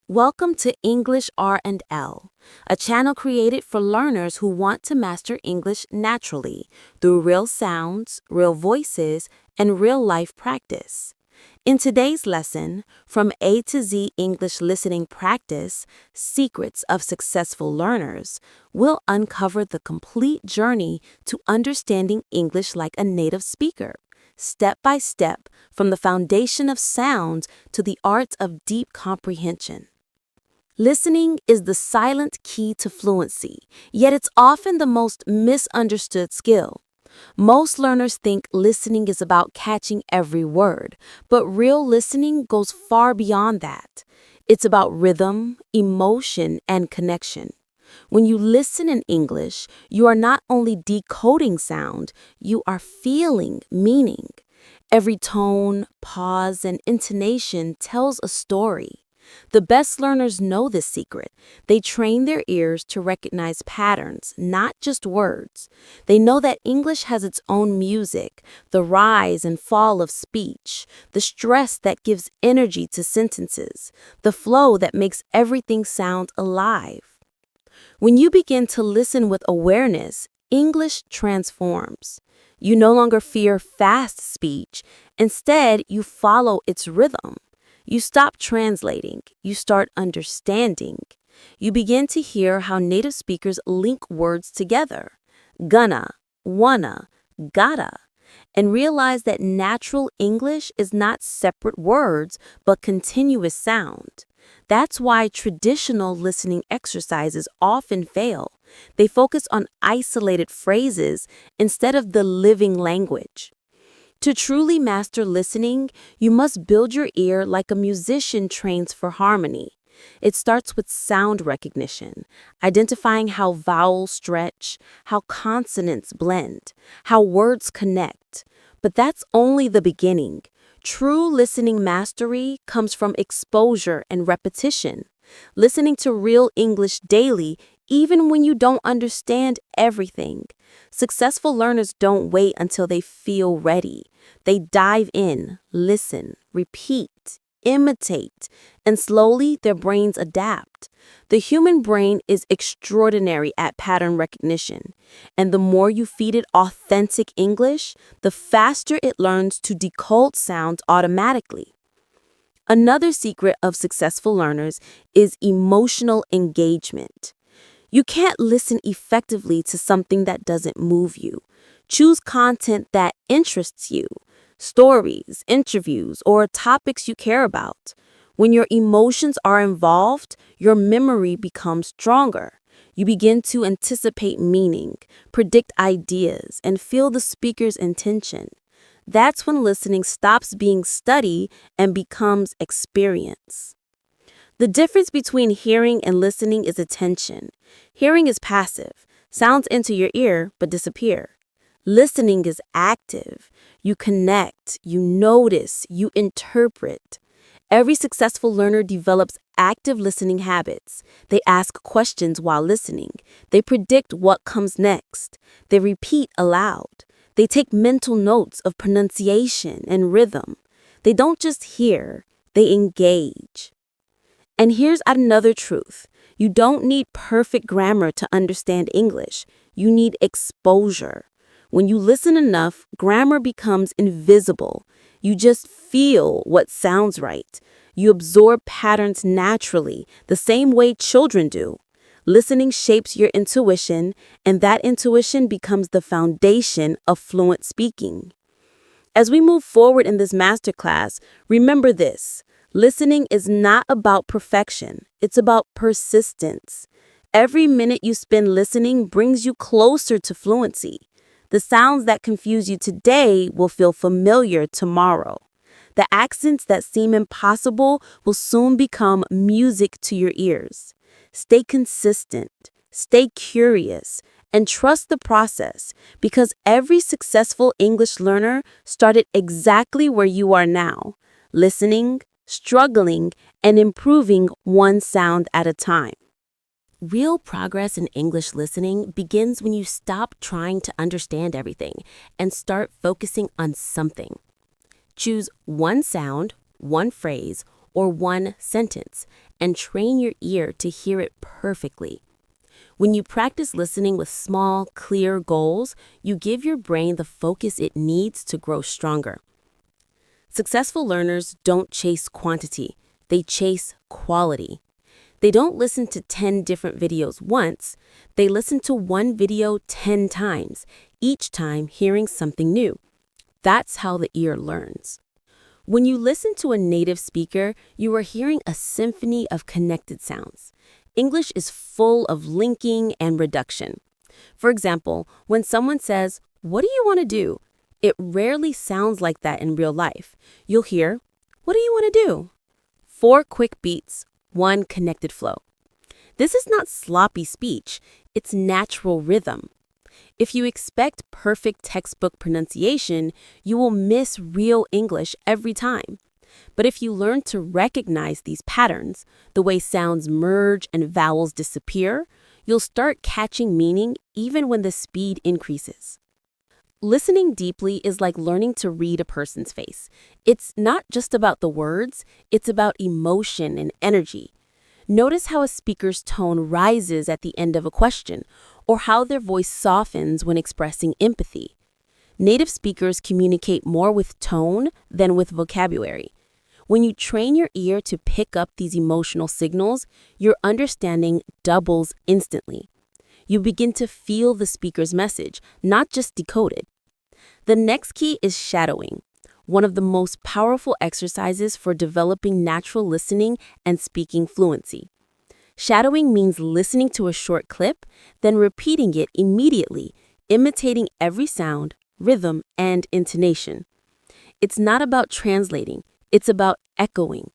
Welcome to English R&L, a channel created for learners who want to master English naturally through real sounds, real voices, and real-life practice. In today's lesson, From A to Z English Listening Practice, Secrets of Successful Learners, we'll uncover the complete journey to understanding English like a native speaker, step by step, from the foundation of sound to the art of deep comprehension. Listening is the silent key to fluency, yet it's often the most misunderstood skill. Most learners think listening is about catching every word, but real listening goes far beyond that. It's about rhythm, emotion, and connection. When you listen in English, you are not only decoding sound, you are feeling meaning. Every tone, pause, and intonation tells a story. The best learners know this secret. They train their ears to recognize patterns, not just words. They know that English has its own music, the rise and fall of speech, the stress that gives energy to sentences, the flow that makes everything sound alive. When you begin to listen with awareness, English transforms. You no longer fear fast speech. Instead, you follow its rhythm. You stop translating, you start understanding. You begin to hear how native speakers link words together, gonna, wanna, gotta, and realize that natural English is not separate words, but continuous sound. That's why traditional listening exercises often fail. They focus on isolated phrases instead of the living language. To truly master listening, you must build your ear like a musician trains for harmony. It starts with sound recognition, identifying how vowels stretch, how consonants blend, how words connect. But that's only the beginning. True listening mastery comes from exposure and repetition. Listening to real English daily, even when you don't understand everything. Successful learners don't wait until they feel ready. They dive in, listen, repeat, imitate, and slowly their brains adapt. The human brain is extraordinary at pattern recognition, and the more you feed it authentic English, the faster it learns to decode sounds automatically. Another secret of successful learners is emotional engagement. You can't listen effectively to something that doesn't move you. Choose content that interests you, stories, interviews, or topics you care about. When your emotions are involved, your memory becomes stronger. You begin to anticipate meaning, predict ideas, and feel the speaker's intention. That's when listening stops being study and becomes experience. The difference between hearing and listening is attention. Hearing is passive. Sounds enter your ear but disappear. Listening is active. You connect, you notice, you interpret. Every successful learner develops active listening habits. They ask questions while listening. They predict what comes next. They repeat aloud. They take mental notes of pronunciation and rhythm. They don't just hear, they engage. And here's another truth. You don't need perfect grammar to understand English. You need exposure. When you listen enough, grammar becomes invisible. You just feel what sounds right. You absorb patterns naturally, the same way children do. Listening shapes your intuition, and that intuition becomes the foundation of fluent speaking. As we move forward in this masterclass, remember this. Listening is not about perfection. It's about persistence. Every minute you spend listening brings you closer to fluency. The sounds that confuse you today will feel familiar tomorrow. The accents that seem impossible will soon become music to your ears. Stay consistent, stay curious, and trust the process because every successful English learner started exactly where you are now, listening, struggling, and improving one sound at a time. Real progress in English listening begins when you stop trying to understand everything and start focusing on something. Choose one sound, one phrase, or one sentence and train your ear to hear it perfectly. When you practice listening with small, clear goals, you give your brain the focus it needs to grow stronger. Successful learners don't chase quantity, they chase quality. They don't listen to 10 different videos once, they listen to one video 10 times, each time hearing something new. That's how the ear learns. When you listen to a native speaker, you are hearing a symphony of connected sounds. English is full of linking and reduction. For example, when someone says, "What do you want to do?" it rarely sounds like that in real life. You'll hear, "What do you want to do?" 4 quick beats, 1 connected flow. This is not sloppy speech, it's natural rhythm. If you expect perfect textbook pronunciation, you will miss real English every time. But if you learn to recognize these patterns, the way sounds merge and vowels disappear, you'll start catching meaning even when the speed increases. Listening deeply is like learning to read a person's face. It's not just about the words, it's about emotion and energy. Notice how a speaker's tone rises at the end of a question, or how their voice softens when expressing empathy. Native speakers communicate more with tone than with vocabulary. When you train your ear to pick up these emotional signals, your understanding doubles instantly. You begin to feel the speaker's message, not just decode it. The next key is shadowing, one of the most powerful exercises for developing natural listening and speaking fluency. Shadowing means listening to a short clip, then repeating it immediately, imitating every sound, rhythm, and intonation. It's not about translating, it's about echoing.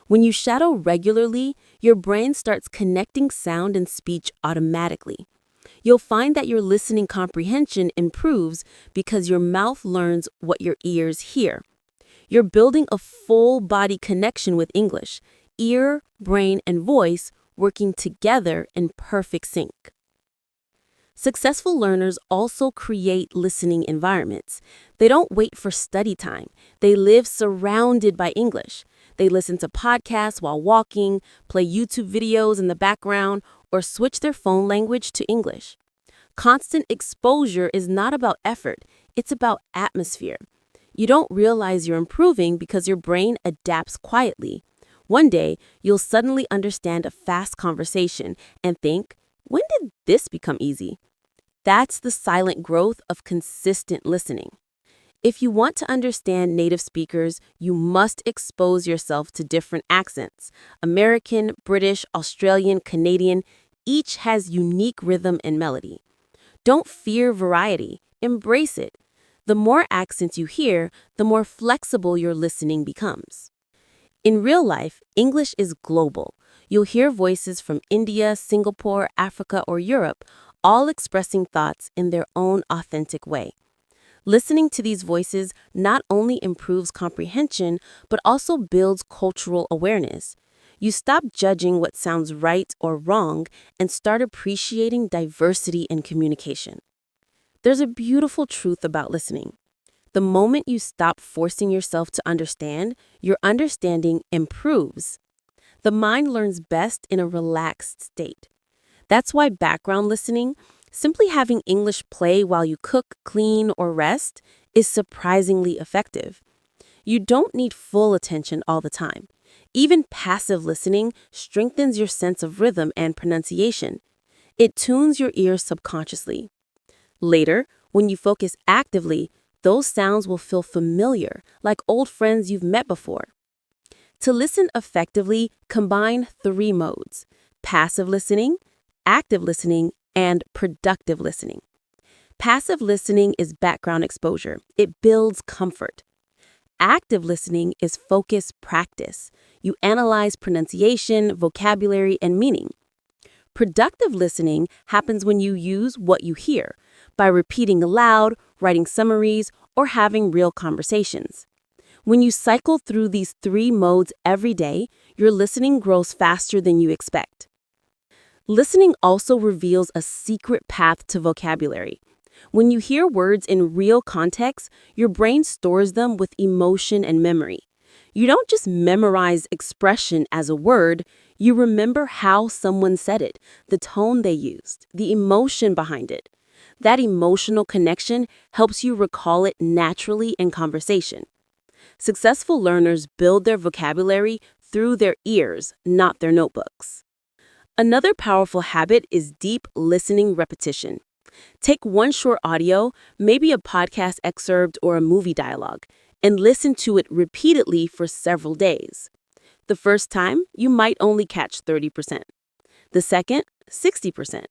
When you shadow regularly, your brain starts connecting sound and speech automatically. You'll find that your listening comprehension improves because your mouth learns what your ears hear. You're building a full body connection with English, ear, brain, and voice working together in perfect sync. Successful learners also create listening environments. They don't wait for study time. They live surrounded by English. They listen to podcasts while walking, play YouTube videos in the background, or switch their phone language to English. Constant exposure is not about effort, it's about atmosphere. You don't realize you're improving because your brain adapts quietly. One day, you'll suddenly understand a fast conversation and think, when did this become easy? That's the silent growth of consistent listening. If you want to understand native speakers, you must expose yourself to different accents. American, British, Australian, Canadian, each has unique rhythm and melody. Don't fear variety, embrace it. The more accents you hear, the more flexible your listening becomes. In real life, English is global. You'll hear voices from India, Singapore, Africa, or Europe, all expressing thoughts in their own authentic way. Listening to these voices not only improves comprehension, but also builds cultural awareness. You stop judging what sounds right or wrong and start appreciating diversity in communication. There's a beautiful truth about listening. The moment you stop forcing yourself to understand, your understanding improves. The mind learns best in a relaxed state. That's why background listening, simply having English play while you cook, clean, or rest, is surprisingly effective. You don't need full attention all the time. Even passive listening strengthens your sense of rhythm and pronunciation. It tunes your ears subconsciously. Later, when you focus actively, those sounds will feel familiar, like old friends you've met before. To listen effectively, combine 3 modes: passive listening, active listening, and productive listening. Passive listening is background exposure. It builds comfort. Active listening is focus practice. You analyze pronunciation, vocabulary, and meaning. Productive listening happens when you use what you hear, by repeating aloud, writing summaries, or having real conversations. When you cycle through these 3 modes every day, your listening grows faster than you expect. Listening also reveals a secret path to vocabulary. When you hear words in real context, your brain stores them with emotion and memory. You don't just memorize expression as a word, you remember how someone said it, the tone they used, the emotion behind it. That emotional connection helps you recall it naturally in conversation. Successful learners build their vocabulary through their ears, not their notebooks. Another powerful habit is deep listening repetition. Take one short audio, maybe a podcast excerpt or a movie dialogue, and listen to it repeatedly for several days. The first time, you might only catch 30%. The second, 60%.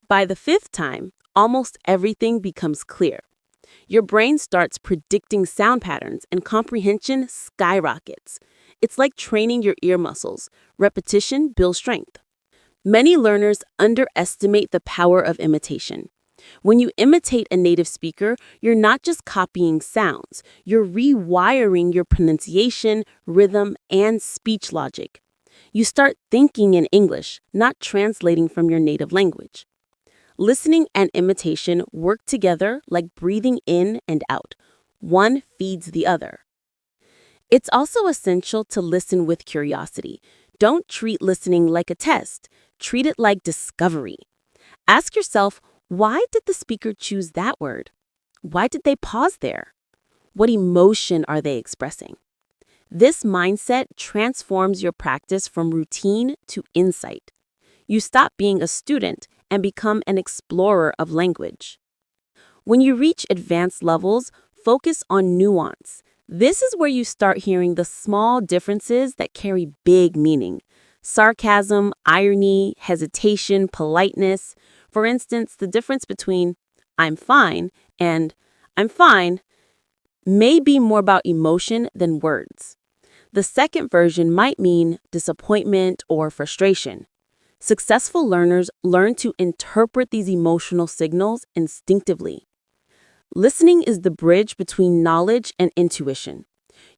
By the fifth time, almost everything becomes clear. Your brain starts predicting sound patterns and comprehension skyrockets. It's like training your ear muscles. Repetition builds strength. Many learners underestimate the power of imitation. When you imitate a native speaker, you're not just copying sounds, you're rewiring your pronunciation, rhythm, and speech logic. You start thinking in English, not translating from your native language. Listening and imitation work together like breathing in and out. One feeds the other. It's also essential to listen with curiosity. Don't treat listening like a test. Treat it like discovery. Ask yourself, why did the speaker choose that word? Why did they pause there? What emotion are they expressing? This mindset transforms your practice from routine to insight. You stop being a student and become an explorer of language. When you reach advanced levels, focus on nuance. This is where you start hearing the small differences that carry big meaning. Sarcasm, irony, hesitation, politeness. For instance, the difference between "I'm fine" and "I'm fine" may be more about emotion than words. The second version might mean disappointment or frustration. Successful learners learn to interpret these emotional signals instinctively. Listening is the bridge between knowledge and intuition.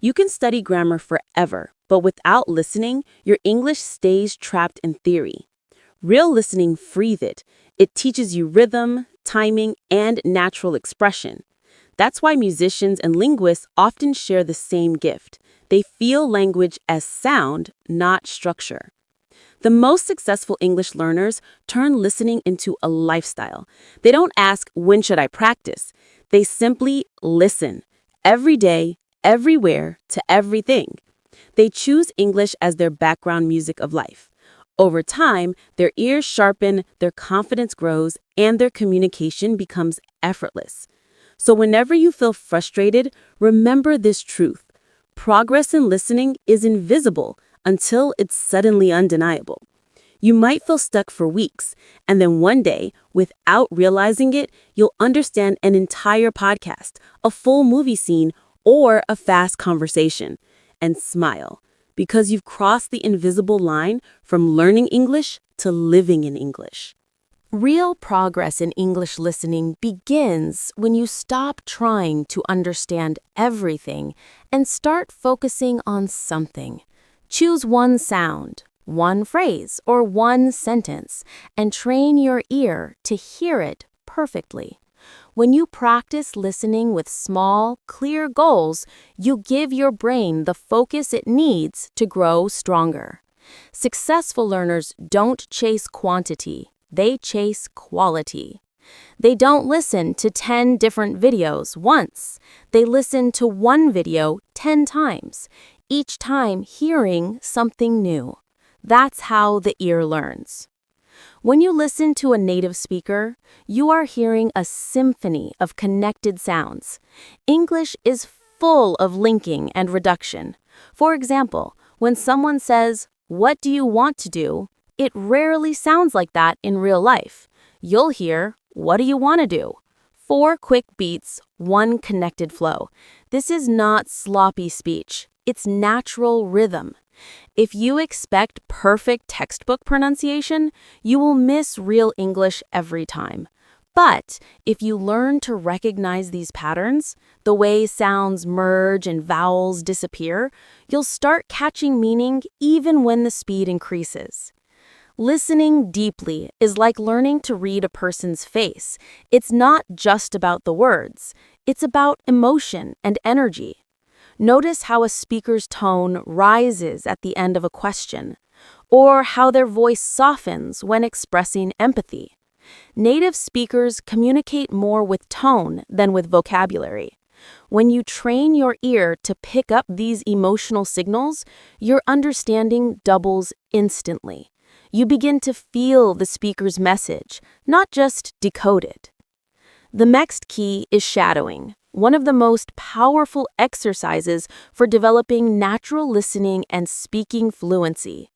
You can study grammar forever, but without listening, your English stays trapped in theory. Real listening frees it. It teaches you rhythm, timing, and natural expression. That's why musicians and linguists often share the same gift. They feel language as sound, not structure. The most successful English learners turn listening into a lifestyle. They don't ask, when should I practice? They simply listen. Every day, everywhere, to everything. They choose English as their background music of life. Over time, their ears sharpen, their confidence grows, and their communication becomes effortless. So whenever you feel frustrated, remember this truth. Progress in listening is invisible until it's suddenly undeniable. You might feel stuck for weeks, and then one day, without realizing it, you'll understand an entire podcast, a full movie scene, or a fast conversation, and smile, because you've crossed the invisible line from learning English to living in English. Real progress in English listening begins when you stop trying to understand everything and start focusing on something. Choose one sound, one phrase, or one sentence, and train your ear to hear it perfectly. When you practice listening with small, clear goals, you give your brain the focus it needs to grow stronger. Successful learners don't chase quantity, they chase quality. They don't listen to 10 different videos once. They listen to one video 10 times, each time hearing something new. That's how the ear learns. When you listen to a native speaker, you are hearing a symphony of connected sounds. English is full of linking and reduction. For example, when someone says, "What do you want to do?" it rarely sounds like that in real life. You'll hear, "What do you want to do?" 4 quick beats, 1 connected flow. This is not sloppy speech. It's natural rhythm. If you expect perfect textbook pronunciation, you will miss real English every time. But if you learn to recognize these patterns, the way sounds merge and vowels disappear, you'll start catching meaning even when the speed increases. Listening deeply is like learning to read a person's face. It's not just about the words. It's about emotion and energy. Notice how a speaker's tone rises at the end of a question, or how their voice softens when expressing empathy. Native speakers communicate more with tone than with vocabulary. When you train your ear to pick up these emotional signals, your understanding doubles instantly. You begin to feel the speaker's message, not just decode it. The next key is shadowing, one of the most powerful exercises for developing natural listening and speaking fluency.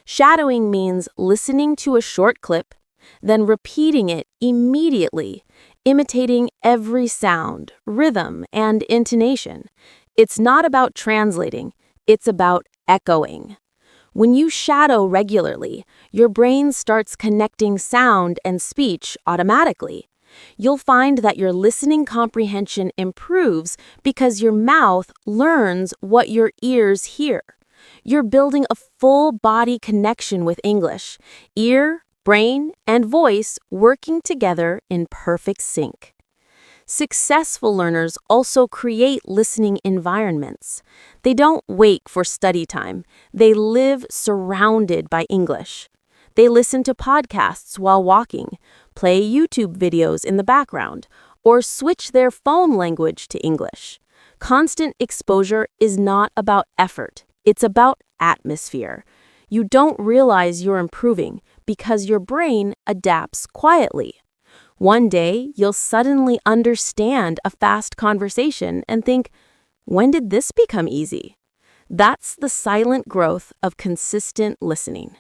Shadowing means listening to a short clip, then repeating it immediately, imitating every sound, rhythm, and intonation. It's not about translating, it's about echoing. When you shadow regularly, your brain starts connecting sound and speech automatically. You'll find that your listening comprehension improves because your mouth learns what your ears hear. You're building a full body connection with English, ear, brain, and voice working together in perfect sync. Successful learners also create listening environments. They don't wait for study time. They live surrounded by English. They listen to podcasts while walking, play YouTube videos in the background, or switch their phone language to English. Constant exposure is not about effort. It's about atmosphere. You don't realize you're improving because your brain adapts quietly. One day, you'll suddenly understand a fast conversation and think, when did this become easy? That's the silent growth of consistent listening.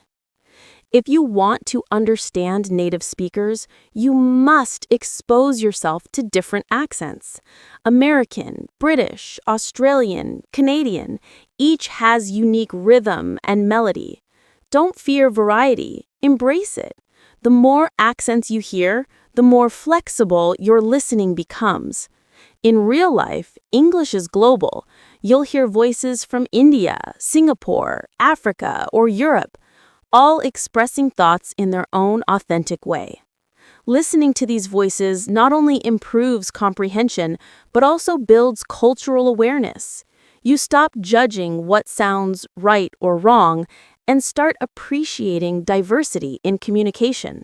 If you want to understand native speakers, you must expose yourself to different accents. American, British, Australian, Canadian, each has unique rhythm and melody. Don't fear variety, embrace it. The more accents you hear, the more flexible your listening becomes. In real life, English is global. You'll hear voices from India, Singapore, Africa, or Europe, all expressing thoughts in their own authentic way. Listening to these voices not only improves comprehension, but also builds cultural awareness. You stop judging what sounds right or wrong and start appreciating diversity in communication.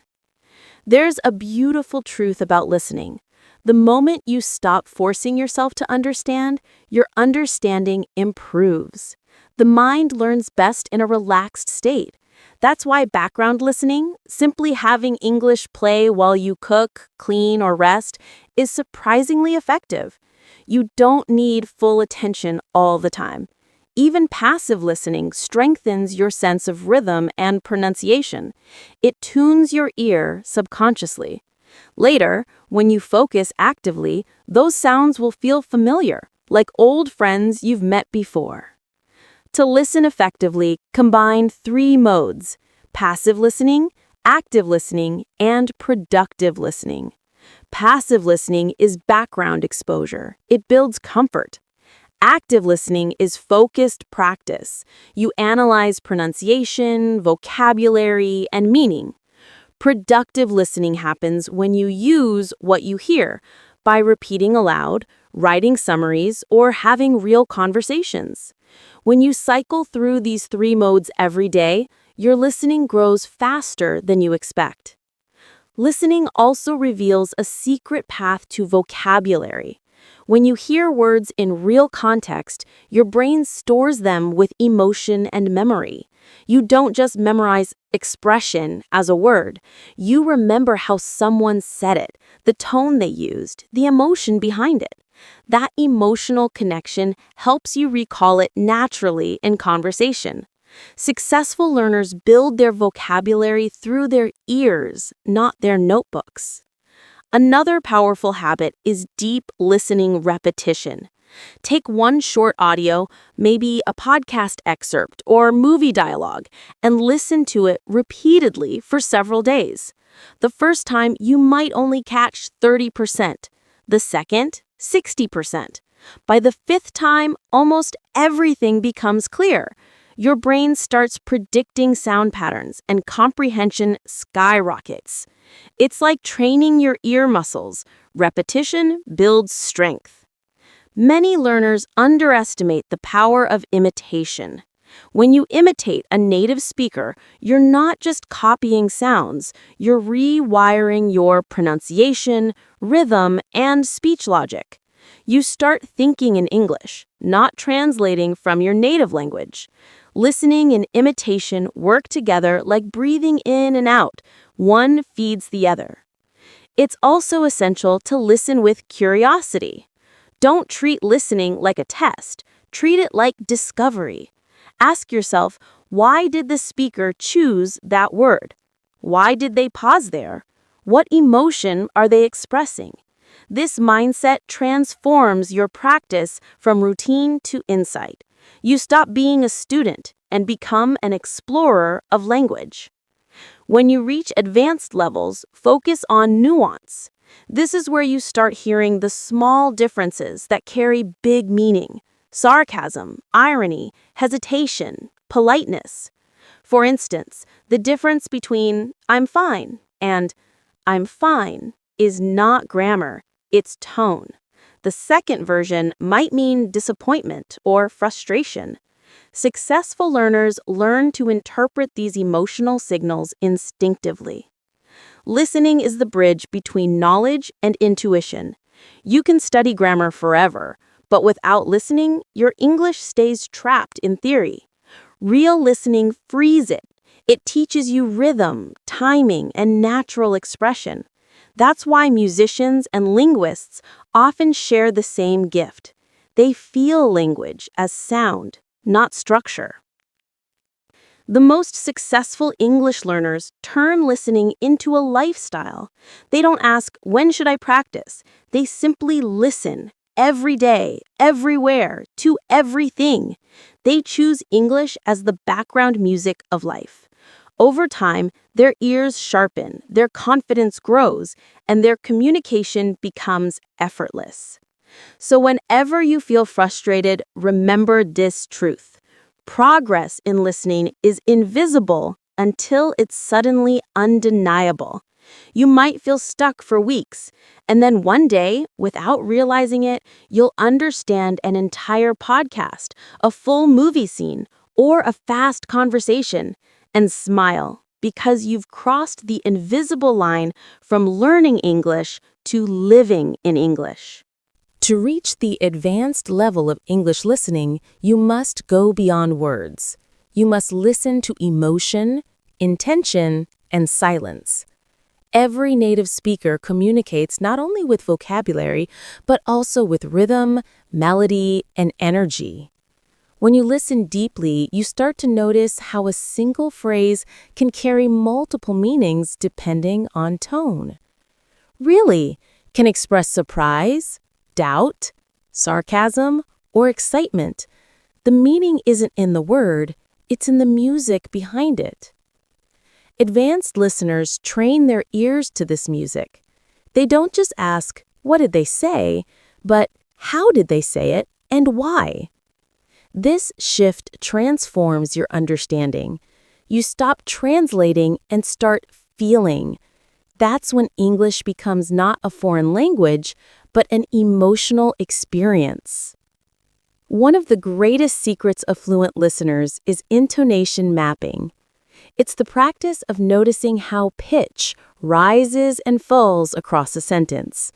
There's a beautiful truth about listening. The moment you stop forcing yourself to understand, your understanding improves. The mind learns best in a relaxed state. That's why background listening, simply having English play while you cook, clean, or rest, is surprisingly effective. You don't need full attention all the time. Even passive listening strengthens your sense of rhythm and pronunciation. It tunes your ear subconsciously. Later, when you focus actively, those sounds will feel familiar, like old friends you've met before. To listen effectively, combine 3 modes: passive listening, active listening, and productive listening. Passive listening is background exposure. It builds comfort. Active listening is focused practice. You analyze pronunciation, vocabulary, and meaning. Productive listening happens when you use what you hear by repeating aloud, writing summaries, or having real conversations. When you cycle through these 3 modes every day, your listening grows faster than you expect. Listening also reveals a secret path to vocabulary. When you hear words in real context, your brain stores them with emotion and memory. You don't just memorize expression as a word. You remember how someone said it, the tone they used, the emotion behind it. That emotional connection helps you recall it naturally in conversation. Successful learners build their vocabulary through their ears, not their notebooks. Another powerful habit is deep listening repetition. Take one short audio, maybe a podcast excerpt or movie dialogue, and listen to it repeatedly for several days. The first time, you might only catch 30%. The second, 60%. By the 5th time, almost everything becomes clear. Your brain starts predicting sound patterns and comprehension skyrockets. It's like training your ear muscles. Repetition builds strength. Many learners underestimate the power of imitation. When you imitate a native speaker, you're not just copying sounds, you're rewiring your pronunciation, rhythm, and speech logic. You start thinking in English, not translating from your native language. Listening and imitation work together like breathing in and out. One feeds the other. It's also essential to listen with curiosity. Don't treat listening like a test. Treat it like discovery. Ask yourself, why did the speaker choose that word? Why did they pause there? What emotion are they expressing? This mindset transforms your practice from routine to insight. You stop being a student and become an explorer of language. When you reach advanced levels, focus on nuance. This is where you start hearing the small differences that carry big meaning: sarcasm, irony, hesitation, politeness. For instance, the difference between "I'm fine" and "I'm fine" is not grammar, it's tone. The second version might mean disappointment or frustration. Successful learners learn to interpret these emotional signals instinctively. Listening is the bridge between knowledge and intuition. You can study grammar forever, but without listening, your English stays trapped in theory. Real listening frees it. It teaches you rhythm, timing, and natural expression. That's why musicians and linguists often share the same gift. They feel language as sound, not structure. The most successful English learners turn listening into a lifestyle. They don't ask, when should I practice? They simply listen every day, everywhere, to everything. They choose English as the background music of life. Over time, their ears sharpen, their confidence grows, and their communication becomes effortless. So whenever you feel frustrated, remember this truth. Progress in listening is invisible until it's suddenly undeniable. You might feel stuck for weeks, and then one day, without realizing it, you'll understand an entire podcast, a full movie scene, or a fast conversation, and smile because you've crossed the invisible line from learning English to living in English. To reach the advanced level of English listening, you must go beyond words. You must listen to emotion, intention, and silence. Every native speaker communicates not only with vocabulary, but also with rhythm, melody, and energy. When you listen deeply, you start to notice how a single phrase can carry multiple meanings depending on tone. Really, can express surprise, doubt, sarcasm, or excitement. The meaning isn't in the word, it's in the music behind it. Advanced listeners train their ears to this music. They don't just ask, what did they say, but how did they say it and why? This shift transforms your understanding. You stop translating and start feeling. That's when English becomes not a foreign language, but an emotional experience. One of the greatest secrets of fluent listeners is intonation mapping. It's the practice of noticing how pitch rises and falls across a sentence.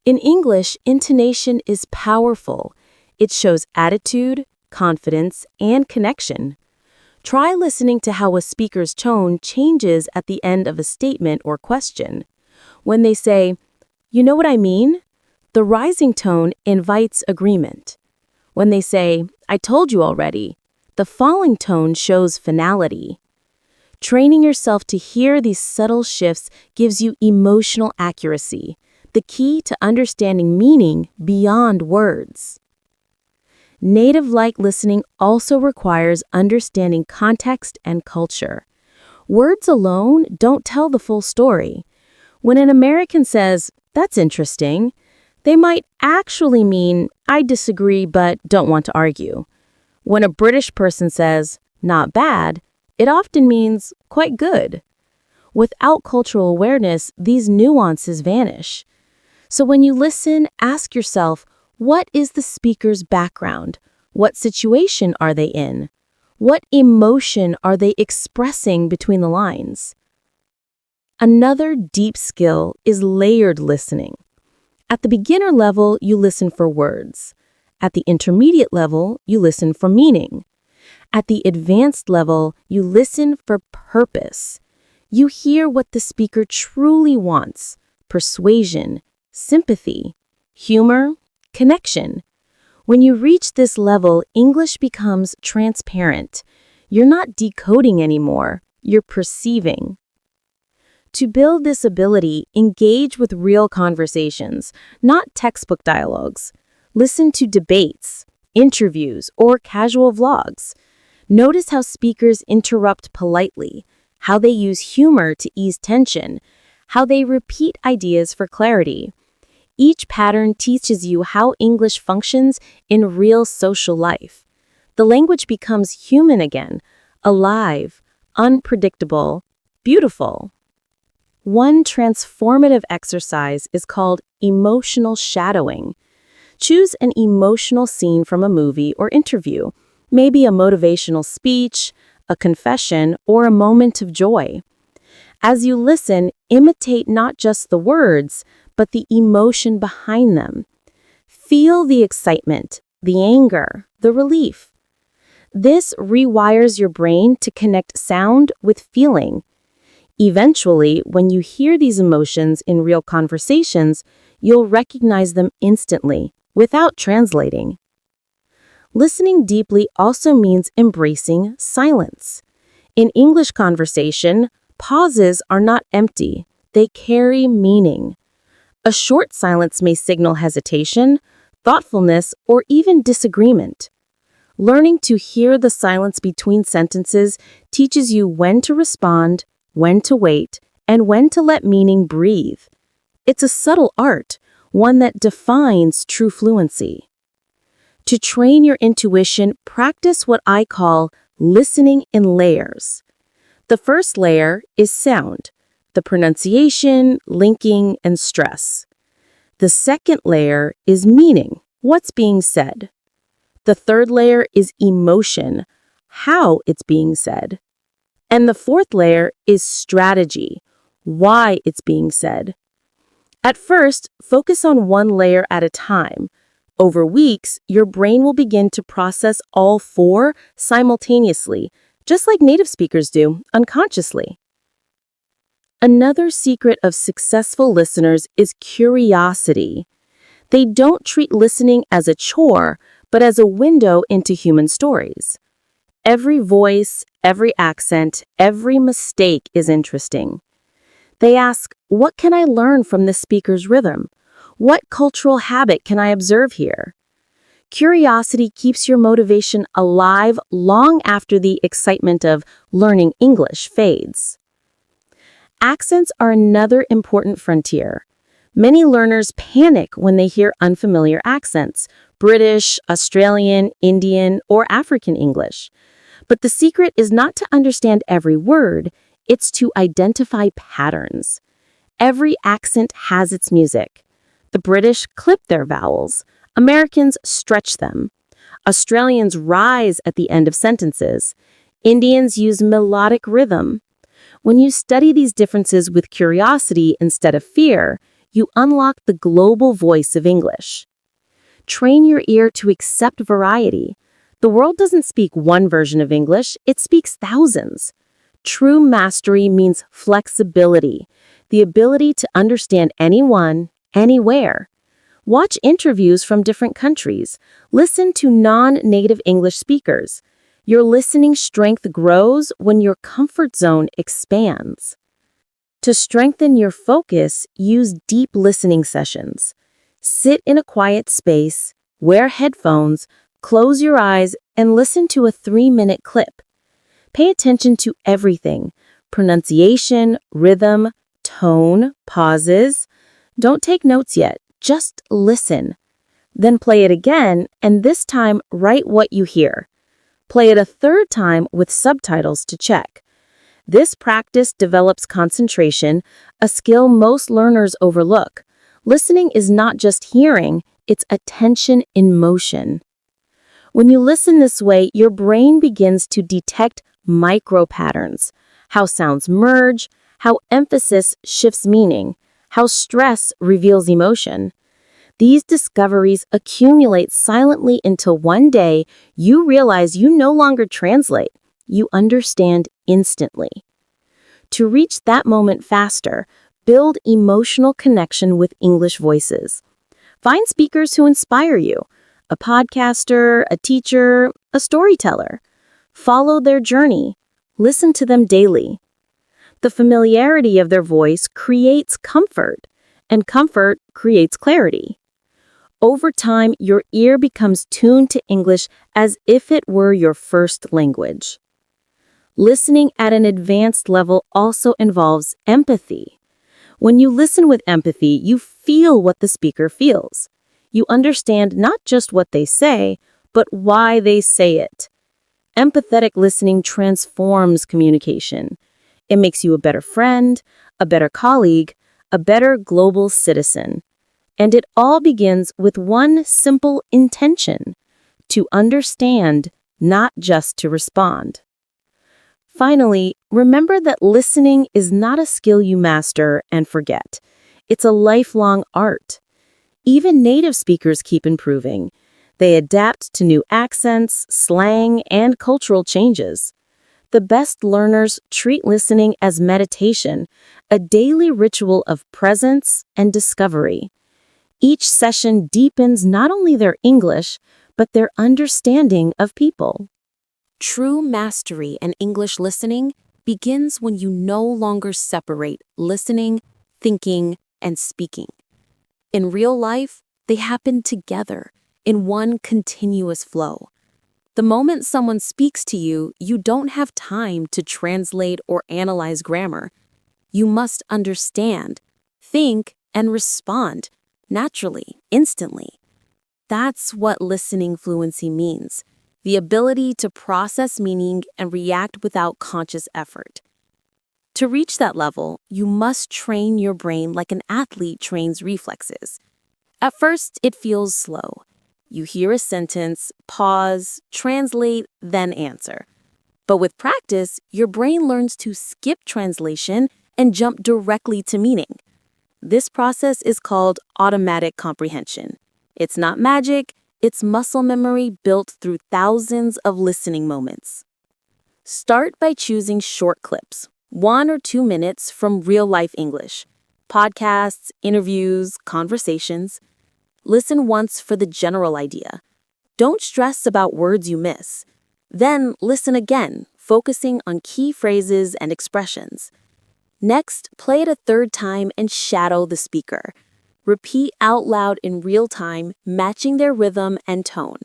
In English, intonation is powerful. It shows attitude, confidence, and connection. Try listening to how a speaker's tone changes at the end of a statement or question. When they say, "You know what I mean?" the rising tone invites agreement. When they say, "I told you already," the falling tone shows finality. Training yourself to hear these subtle shifts gives you emotional accuracy, the key to understanding meaning beyond words. Native-like listening also requires understanding context and culture. Words alone don't tell the full story. When an American says, "That's interesting," they might actually mean, "I disagree but don't want to argue." When a British person says, "Not bad," it often means quite good. Without cultural awareness, these nuances vanish. So when you listen, ask yourself, What is the speaker's background? What situation are they in? What emotion are they expressing between the lines? Another deep skill is layered listening. At the beginner level, you listen for words. At the intermediate level, you listen for meaning. At the advanced level, you listen for purpose. You hear what the speaker truly wants: persuasion, sympathy, humor, connection. When you reach this level, English becomes transparent. You're not decoding anymore, you're perceiving. To build this ability, engage with real conversations, not textbook dialogues. Listen to debates, interviews, or casual vlogs. Notice how speakers interrupt politely, how they use humor to ease tension, how they repeat ideas for clarity. Each pattern teaches you how English functions in real social life. The language becomes human again, alive, unpredictable, beautiful. One transformative exercise is called emotional shadowing. Choose an emotional scene from a movie or interview, maybe a motivational speech, a confession, or a moment of joy. As you listen, imitate not just the words, but the emotion behind them. Feel the excitement, the anger, the relief. This rewires your brain to connect sound with feeling. Eventually, when you hear these emotions in real conversations, you'll recognize them instantly, without translating. Listening deeply also means embracing silence. In English conversation, pauses are not empty, they carry meaning. A short silence may signal hesitation, thoughtfulness, or even disagreement. Learning to hear the silence between sentences teaches you when to respond, when to wait, and when to let meaning breathe. It's a subtle art, one that defines true fluency. To train your intuition, practice what I call listening in layers. The first layer is sound, the pronunciation, linking, and stress. The second layer is meaning, what's being said. The third layer is emotion, how it's being said. And the fourth layer is strategy, why it's being said. At first, focus on one layer at a time. Over weeks, your brain will begin to process all four simultaneously, just like native speakers do, unconsciously. Another secret of successful listeners is curiosity. They don't treat listening as a chore, but as a window into human stories. Every voice, every accent, every mistake is interesting. They ask, what can I learn from this speaker's rhythm? What cultural habit can I observe here? Curiosity keeps your motivation alive long after the excitement of learning English fades. Accents are another important frontier. Many learners panic when they hear unfamiliar accents, British, Australian, Indian, or African English. But the secret is not to understand every word, it's to identify patterns. Every accent has its music. The British clip their vowels. Americans stretch them. Australians rise at the end of sentences. Indians use melodic rhythm. When you study these differences with curiosity instead of fear, you unlock the global voice of English. Train your ear to accept variety. The world doesn't speak one version of English, it speaks thousands. True mastery means flexibility, the ability to understand anyone, anywhere. Watch interviews from different countries. Listen to non-native English speakers. Your listening strength grows when your comfort zone expands. To strengthen your focus, use deep listening sessions. Sit in a quiet space, wear headphones, close your eyes, and listen to a 3-minute clip. Pay attention to everything: pronunciation, rhythm, tone, pauses. Don't take notes yet, just listen. Then play it again, and this time write what you hear. Play it a third time with subtitles to check. This practice develops concentration, a skill most learners overlook. Listening is not just hearing, It's attention in motion. When you listen this way, your brain begins to detect micro patterns, how sounds merge, how emphasis shifts meaning, how stress reveals emotion. These discoveries accumulate silently until one day you realize you no longer translate, you understand instantly. To reach that moment faster, build emotional connection with English voices. Find speakers who inspire you, a podcaster, a teacher, a storyteller. Follow their journey. Listen to them daily. The familiarity of their voice creates comfort, and comfort creates clarity. Over time, your ear becomes tuned to English as if it were your first language. Listening at an advanced level also involves empathy. When you listen with empathy, you feel what the speaker feels. You understand not just what they say, but why they say it. Empathetic listening transforms communication. It makes you a better friend, a better colleague, a better global citizen. And it all begins with one simple intention: to understand, not just to respond. Finally, remember that listening is not a skill you master and forget. It's a lifelong art. Even native speakers keep improving. They adapt to new accents, slang, and cultural changes. The best learners treat listening as meditation, a daily ritual of presence and discovery. Each session deepens not only their English, but their understanding of people. True mastery in English listening begins when you no longer separate listening, thinking, and speaking. In real life, they happen together in one continuous flow. The moment someone speaks to you, you don't have time to translate or analyze grammar. You must understand, think, and respond naturally, instantly. That's what listening fluency means: the ability to process meaning and react without conscious effort. To reach that level, you must train your brain like an athlete trains reflexes. At first, it feels slow. You hear a sentence, pause, translate, then answer. But with practice, your brain learns to skip translation and jump directly to meaning. This process is called automatic comprehension. It's not magic, it's muscle memory built through thousands of listening moments. Start by choosing short clips, 1 or 2 minutes from real-life English, podcasts, interviews, conversations. Listen once for the general idea. Don't stress about words you miss. Then listen again, focusing on key phrases and expressions. Next, play it a third time and shadow the speaker. Repeat out loud in real time, matching their rhythm and tone.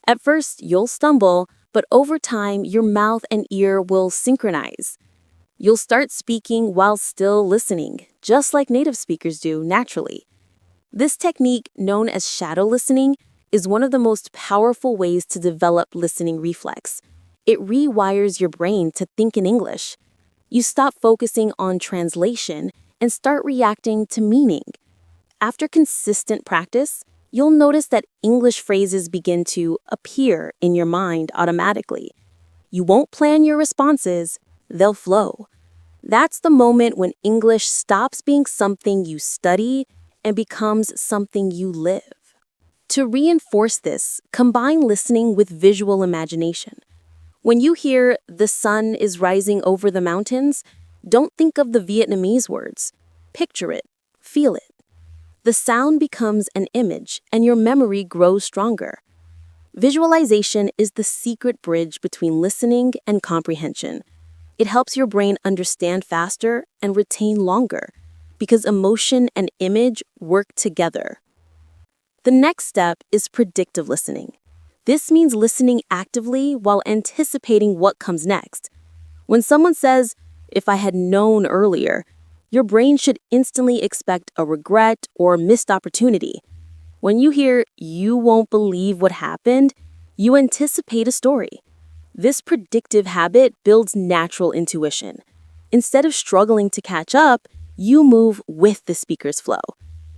At first, you'll stumble, but over time, your mouth and ear will synchronize. You'll start speaking while still listening, just like native speakers do naturally. This technique, known as shadow listening, is one of the most powerful ways to develop listening reflex. It rewires your brain to think in English. You stop focusing on translation and start reacting to meaning. After consistent practice, you'll notice that English phrases begin to appear in your mind automatically. You won't plan your responses, they'll flow. That's the moment when English stops being something you study and becomes something you live. To reinforce this, combine listening with visual imagination. When you hear "the sun is rising over the mountains," don't think of the Vietnamese words. Picture it, feel it. The sound becomes an image and your memory grows stronger. Visualization is the secret bridge between listening and comprehension. It helps your brain understand faster and retain longer because emotion and image work together. The next step is predictive listening. This means listening actively while anticipating what comes next. When someone says, "if I had known earlier," your brain should instantly expect a regret or missed opportunity. When you hear "you won't believe what happened," you anticipate a story. This predictive habit builds natural intuition. Instead of struggling to catch up, you move with the speaker's flow.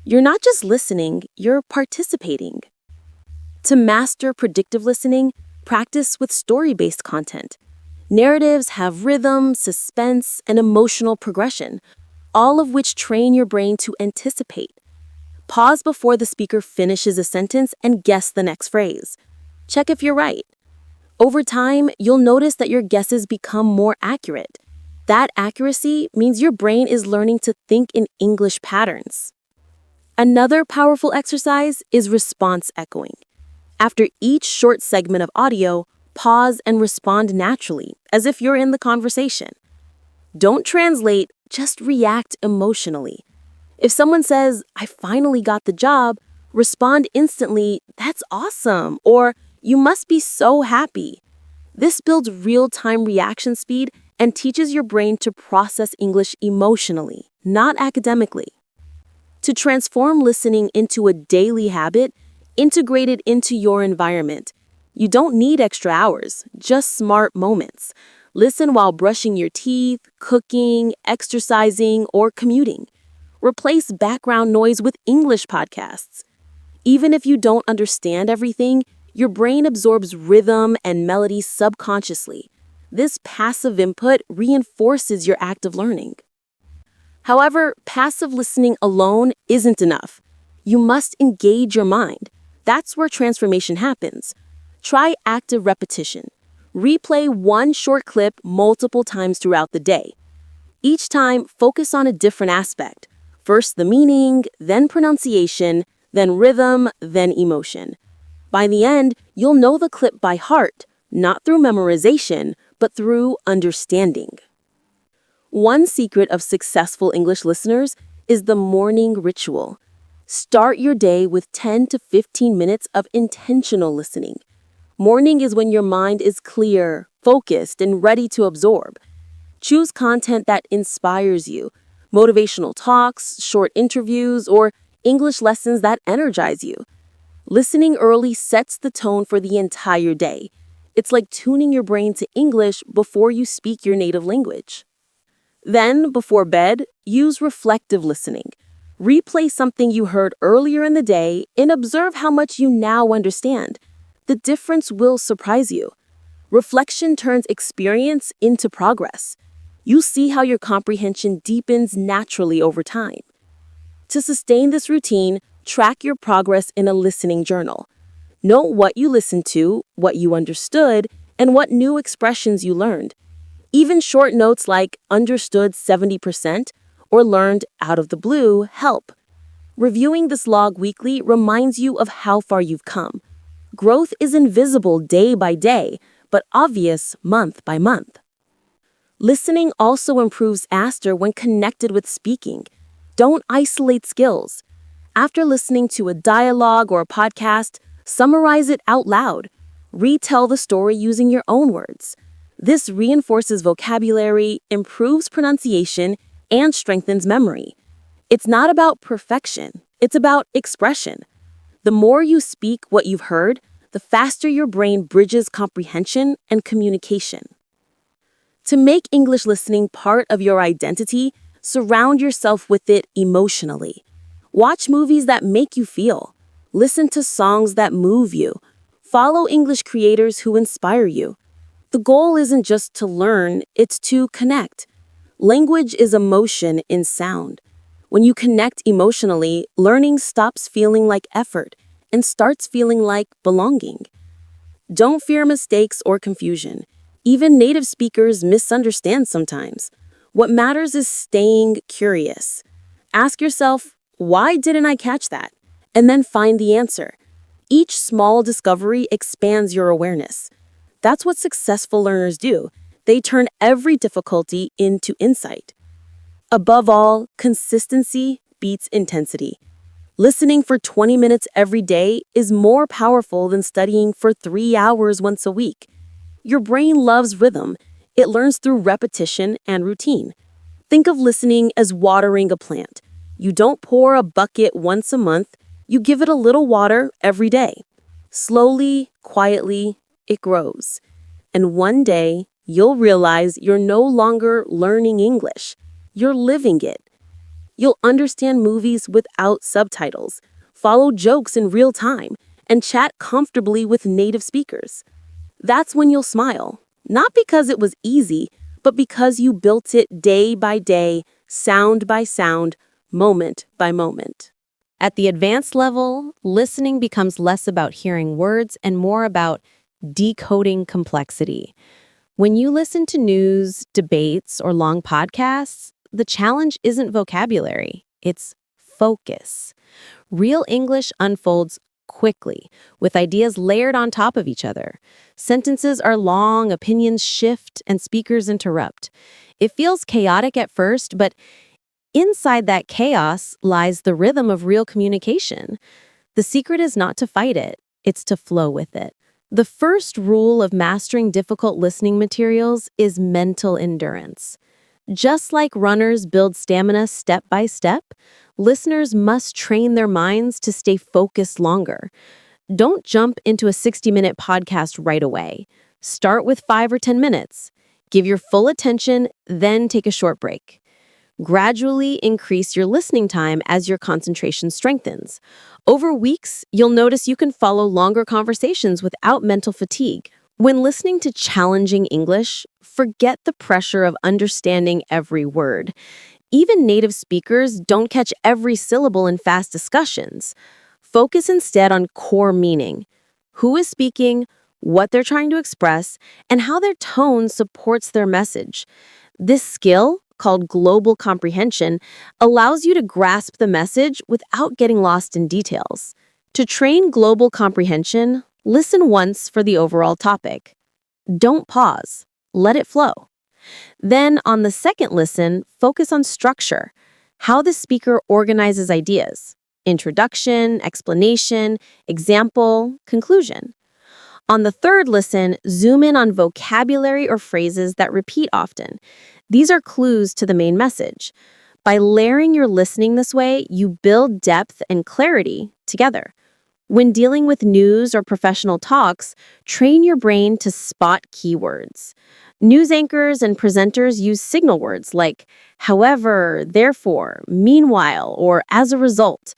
You're not just listening, you're participating. To master predictive listening, practice with story-based content. Narratives have rhythm, suspense, and emotional progression, all of which train your brain to anticipate. Pause before the speaker finishes a sentence and guess the next phrase. Check if you're right. Over time, you'll notice that your guesses become more accurate. That accuracy means your brain is learning to think in English patterns. Another powerful exercise is response echoing. After each short segment of audio, pause and respond naturally, as if you're in the conversation. Don't translate, just react emotionally. If someone says, "I finally got the job," respond instantly, "That's awesome," or "You must be so happy." This builds real-time reaction speed and teaches your brain to process English emotionally, not academically. To transform listening into a daily habit, integrate it into your environment. You don't need extra hours, just smart moments. Listen while brushing your teeth, cooking, exercising, or commuting. Replace background noise with English podcasts. Even if you don't understand everything, your brain absorbs rhythm and melody subconsciously. This passive input reinforces your active learning. However, passive listening alone isn't enough. You must engage your mind. That's where transformation happens. Try active repetition. Replay one short clip multiple times throughout the day. Each time, focus on a different aspect. First the meaning, then pronunciation, then rhythm, then emotion. By the end, you'll know the clip by heart, not through memorization, but through understanding. One secret of successful English listeners is the morning ritual. Start your day with 10 to 15 minutes of intentional listening. Morning is when your mind is clear, focused, and ready to absorb. Choose content that inspires you, motivational talks, short interviews, or English lessons that energize you. Listening early sets the tone for the entire day. It's like tuning your brain to English before you speak your native language. Then, before bed, use reflective listening. Replay something you heard earlier in the day and observe how much you now understand. The difference will surprise you. Reflection turns experience into progress. You see how your comprehension deepens naturally over time. To sustain this routine, track your progress in a listening journal. Note what you listened to, what you understood, and what new expressions you learned. Even short notes like "understood 70% or "learned out of the blue" help. Reviewing this log weekly reminds you of how far you've come. Growth is invisible day by day, but obvious month by month. Listening also improves faster when connected with speaking. Don't isolate skills. After listening to a dialogue or a podcast, summarize it out loud. Retell the story using your own words. This reinforces vocabulary, improves pronunciation, and strengthens memory. It's not about perfection, it's about expression. The more you speak what you've heard, the faster your brain bridges comprehension and communication. To make English listening part of your identity, surround yourself with it emotionally. Watch movies that make you feel. Listen to songs that move you. Follow English creators who inspire you. The goal isn't just to learn, it's to connect. Language is emotion in sound. When you connect emotionally, learning stops feeling like effort and starts feeling like belonging. Don't fear mistakes or confusion. Even native speakers misunderstand sometimes. What matters is staying curious. Ask yourself, why didn't I catch that? And then find the answer. Each small discovery expands your awareness. That's what successful learners do. They turn every difficulty into insight. Above all, consistency beats intensity. Listening for 20 minutes every day is more powerful than studying for 3 hours once a week. Your brain loves rhythm. It learns through repetition and routine. Think of listening as watering a plant. You don't pour a bucket once a month, you give it a little water every day. Slowly, quietly, it grows. And one day, you'll realize you're no longer learning English. You're living it. You'll understand movies without subtitles, follow jokes in real time, and chat comfortably with native speakers. That's when you'll smile, not because it was easy, but because you built it day by day, sound by sound, moment by moment. At the advanced level, listening becomes less about hearing words and more about decoding complexity. When you listen to news, debates, or long podcasts, the challenge isn't vocabulary, it's focus. Real English unfolds quickly, with ideas layered on top of each other. Sentences are long, opinions shift, and speakers interrupt. It feels chaotic at first, but inside that chaos lies the rhythm of real communication. The secret is not to fight it, it's to flow with it. The first rule of mastering difficult listening materials is mental endurance. Just like runners build stamina step by step, listeners must train their minds to stay focused longer. Don't jump into a 60-minute podcast right away. Start with 5 or 10 minutes. Give your full attention, then take a short break. Gradually increase your listening time as your concentration strengthens. Over weeks, you'll notice you can follow longer conversations without mental fatigue. When listening to challenging English, forget the pressure of understanding every word. Even native speakers don't catch every syllable in fast discussions. Focus instead on core meaning: who is speaking, what they're trying to express, and how their tone supports their message. This skill, called global comprehension, allows you to grasp the message without getting lost in details. To train global comprehension, listen once for the overall topic. Don't pause. Let it flow. Then, on the second listen, focus on structure, how the speaker organizes ideas: introduction, explanation, example, conclusion. On the third listen, zoom in on vocabulary or phrases that repeat often. These are clues to the main message. By layering your listening this way, you build depth and clarity together. When dealing with news or professional talks, train your brain to spot keywords. News anchors and presenters use signal words like however, therefore, meanwhile, or as a result.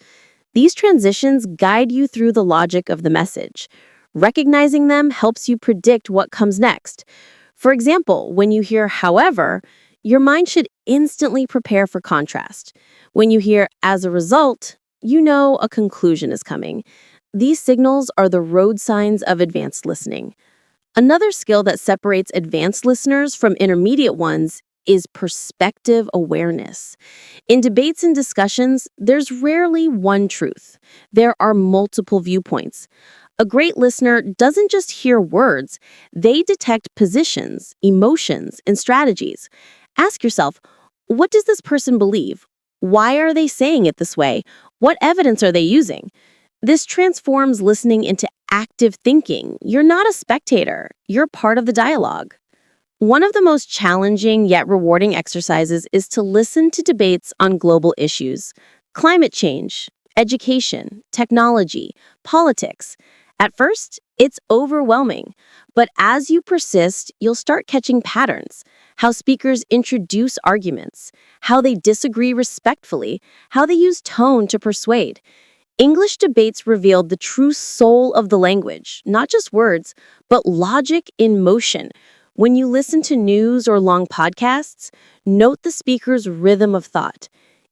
These transitions guide you through the logic of the message. Recognizing them helps you predict what comes next. For example, when you hear however, your mind should instantly prepare for contrast. When you hear as a result, you know a conclusion is coming. These signals are the road signs of advanced listening. Another skill that separates advanced listeners from intermediate ones is perspective awareness. In debates and discussions, there's rarely one truth. There are multiple viewpoints. A great listener doesn't just hear words, they detect positions, emotions, and strategies. Ask yourself, what does this person believe? Why are they saying it this way? What evidence are they using? This transforms listening into active thinking. You're not a spectator, you're part of the dialogue. One of the most challenging yet rewarding exercises is to listen to debates on global issues: climate change, education, technology, politics. At first, it's overwhelming, but as you persist, you'll start catching patterns: how speakers introduce arguments, how they disagree respectfully, how they use tone to persuade. English debates revealed the true soul of the language, not just words, but logic in motion. When you listen to news or long podcasts, note the speaker's rhythm of thought.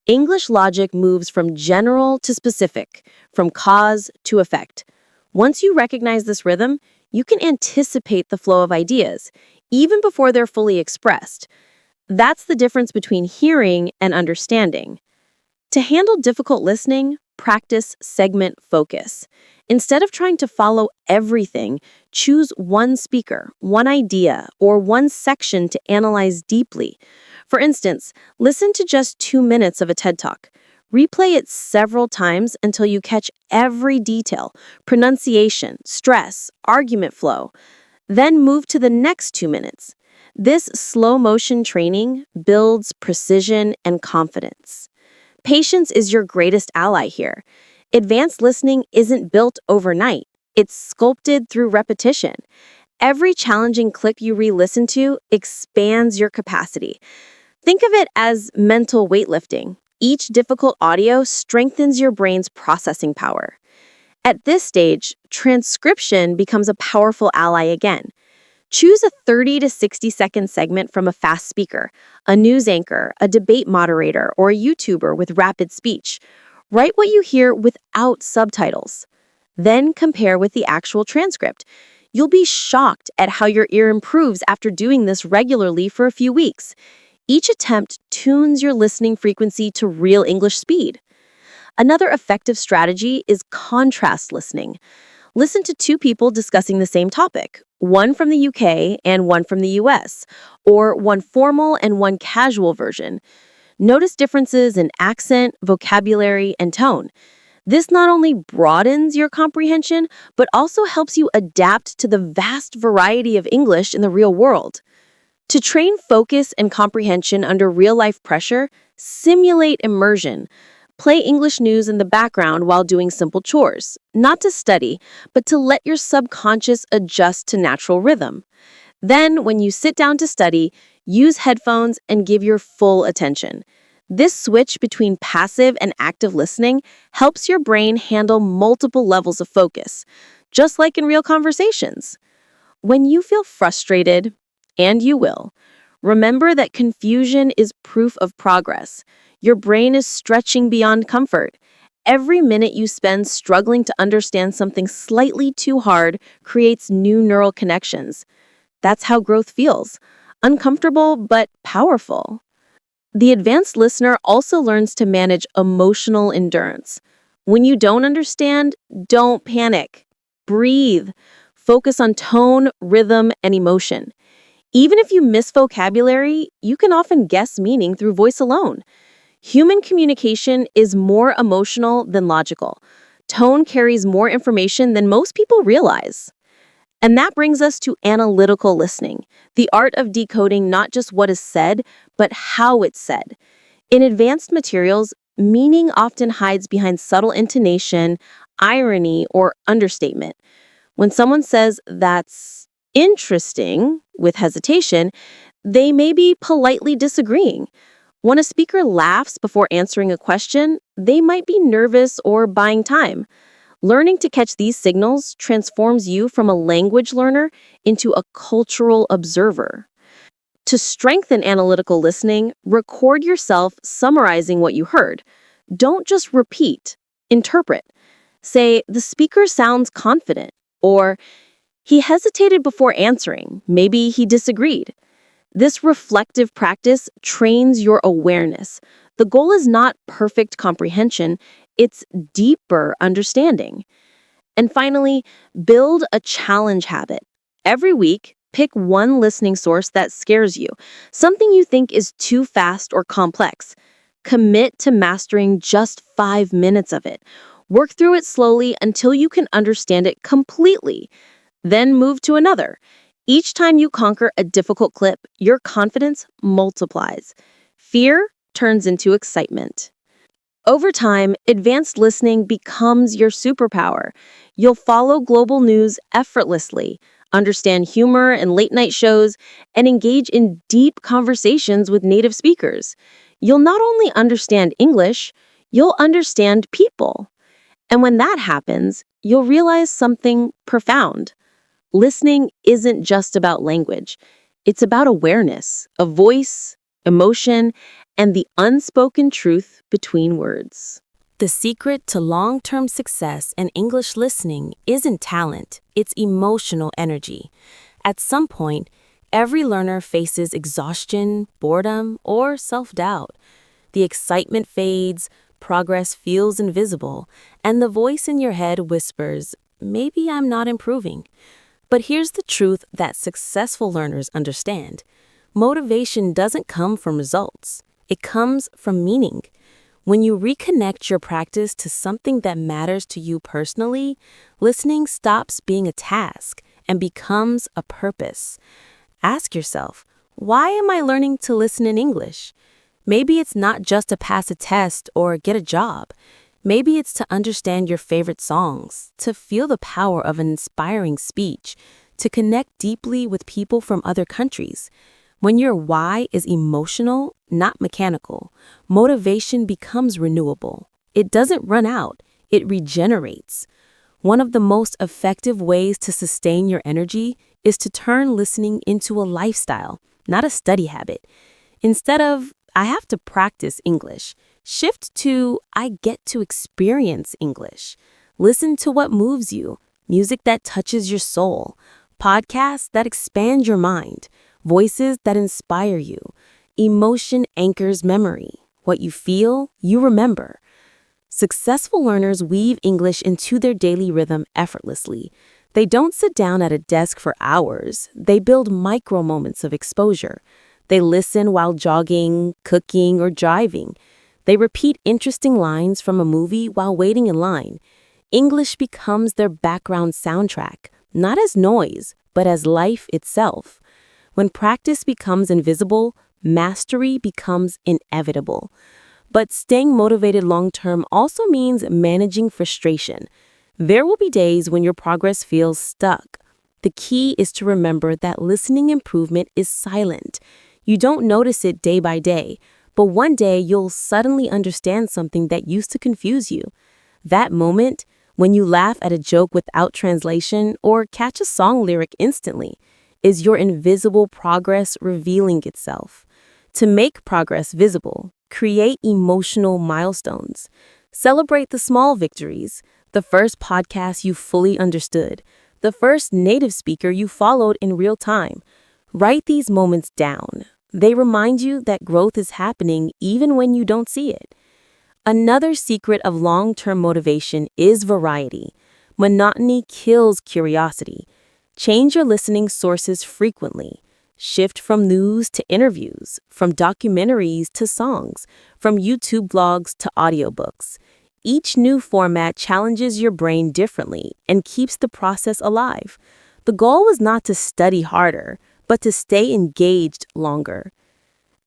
English logic moves from general to specific, from cause to effect. Once you recognize this rhythm, you can anticipate the flow of ideas, even before they're fully expressed. That's the difference between hearing and understanding. To handle difficult listening, practice segment focus. Instead of trying to follow everything, choose one speaker, one idea, or one section to analyze deeply. For instance, listen to just 2 minutes of a TED Talk. Replay it several times until you catch every detail: pronunciation, stress, argument flow. Then move to the next 2 minutes. This slow motion training builds precision and confidence. Patience is your greatest ally here. Advanced listening isn't built overnight. It's sculpted through repetition. Every challenging clip you re-listen to expands your capacity. Think of it as mental weightlifting. Each difficult audio strengthens your brain's processing power. At this stage, transcription becomes a powerful ally again. Choose a 30 to 60-second segment from a fast speaker, a news anchor, a debate moderator, or a YouTuber with rapid speech. Write what you hear without subtitles. Then compare with the actual transcript. You'll be shocked at how your ear improves after doing this regularly for a few weeks. Each attempt tunes your listening frequency to real English speed. Another effective strategy is contrast listening. Listen to two people discussing the same topic, one from the UK and one from the US, or one formal and one casual version. Notice differences in accent, vocabulary, and tone. This not only broadens your comprehension, but also helps you adapt to the vast variety of English in the real world. To train focus and comprehension under real-life pressure, simulate immersion. Play English news in the background while doing simple chores, not to study, but to let your subconscious adjust to natural rhythm. Then, when you sit down to study, use headphones and give your full attention. This switch between passive and active listening helps your brain handle multiple levels of focus, just like in real conversations. When you feel frustrated, and you will, remember that confusion is proof of progress. Your brain is stretching beyond comfort. Every minute you spend struggling to understand something slightly too hard creates new neural connections. That's how growth feels. Uncomfortable, but powerful. The advanced listener also learns to manage emotional endurance. When you don't understand, don't panic. Breathe. Focus on tone, rhythm, and emotion. Even if you miss vocabulary, you can often guess meaning through voice alone. Human communication is more emotional than logical. Tone carries more information than most people realize. And that brings us to analytical listening, the art of decoding not just what is said, but how it's said. In advanced materials, meaning often hides behind subtle intonation, irony, or understatement. When someone says, "That's interesting," with hesitation, they may be politely disagreeing. When a speaker laughs before answering a question, they might be nervous or buying time. Learning to catch these signals transforms you from a language learner into a cultural observer. To strengthen analytical listening, record yourself summarizing what you heard. Don't just repeat, interpret. Say, "The speaker sounds confident," or "He hesitated before answering. Maybe he disagreed." This reflective practice trains your awareness. The goal is not perfect comprehension, it's deeper understanding. And finally, build a challenge habit. Every week, pick one listening source that scares you, something you think is too fast or complex. Commit to mastering just 5 minutes of it. Work through it slowly until you can understand it completely. Then move to another. Each time you conquer a difficult clip, your confidence multiplies. Fear turns into excitement. Over time, advanced listening becomes your superpower. You'll follow global news effortlessly, understand humor and late-night shows, and engage in deep conversations with native speakers. You'll not only understand English, you'll understand people. And when that happens, you'll realize something profound. Listening isn't just about language. It's about awareness, a voice, emotion, and the unspoken truth between words. The secret to long-term success in English listening isn't talent, it's emotional energy. At some point, every learner faces exhaustion, boredom, or self-doubt. The excitement fades, progress feels invisible, and the voice in your head whispers, "Maybe I'm not improving." But here's the truth that successful learners understand. Motivation doesn't come from results. It comes from meaning. When you reconnect your practice to something that matters to you personally, listening stops being a task and becomes a purpose. Ask yourself, why am I learning to listen in English? Maybe it's not just to pass a test or get a job. Maybe it's to understand your favorite songs, to feel the power of an inspiring speech, to connect deeply with people from other countries. When your why is emotional, not mechanical, motivation becomes renewable. It doesn't run out, it regenerates. One of the most effective ways to sustain your energy is to turn listening into a lifestyle, not a study habit. Instead of, I have to practice English, shift to, I get to experience English. Listen to what moves you, music that touches your soul, podcasts that expand your mind, voices that inspire you. Emotion anchors memory. What you feel, you remember. Successful learners weave English into their daily rhythm effortlessly. They don't sit down at a desk for hours. They build micro moments of exposure. They listen while jogging, cooking, or driving. They repeat interesting lines from a movie while waiting in line. English becomes their background soundtrack, not as noise, but as life itself. When practice becomes invisible, mastery becomes inevitable. But staying motivated long-term also means managing frustration. There will be days when your progress feels stuck. The key is to remember that listening improvement is silent. You don't notice it day by day, but one day you'll suddenly understand something that used to confuse you. That moment, when you laugh at a joke without translation or catch a song lyric instantly, is your invisible progress revealing itself. To make progress visible, create emotional milestones. Celebrate the small victories, the first podcast you fully understood, the first native speaker you followed in real time. Write these moments down. They remind you that growth is happening even when you don't see it. Another secret of long-term motivation is variety. Monotony kills curiosity. Change your listening sources frequently. Shift from news to interviews, from documentaries to songs, from YouTube vlogs to audiobooks. Each new format challenges your brain differently and keeps the process alive. The goal is not to study harder, but to stay engaged longer.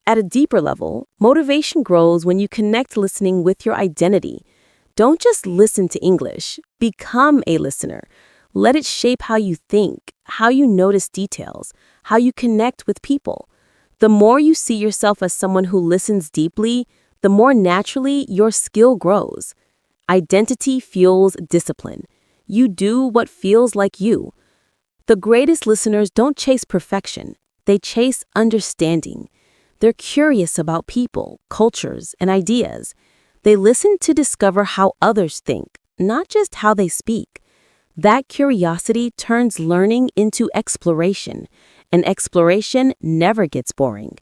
At a deeper level, motivation grows when you connect listening with your identity. Don't just listen to English, become a listener. Let it shape how you think, how you notice details, how you connect with people. The more you see yourself as someone who listens deeply, the more naturally your skill grows. Identity fuels discipline. You do what feels like you. The greatest listeners don't chase perfection, they chase understanding. They're curious about people, cultures, and ideas. They listen to discover how others think, not just how they speak. That curiosity turns learning into exploration, and exploration never gets boring.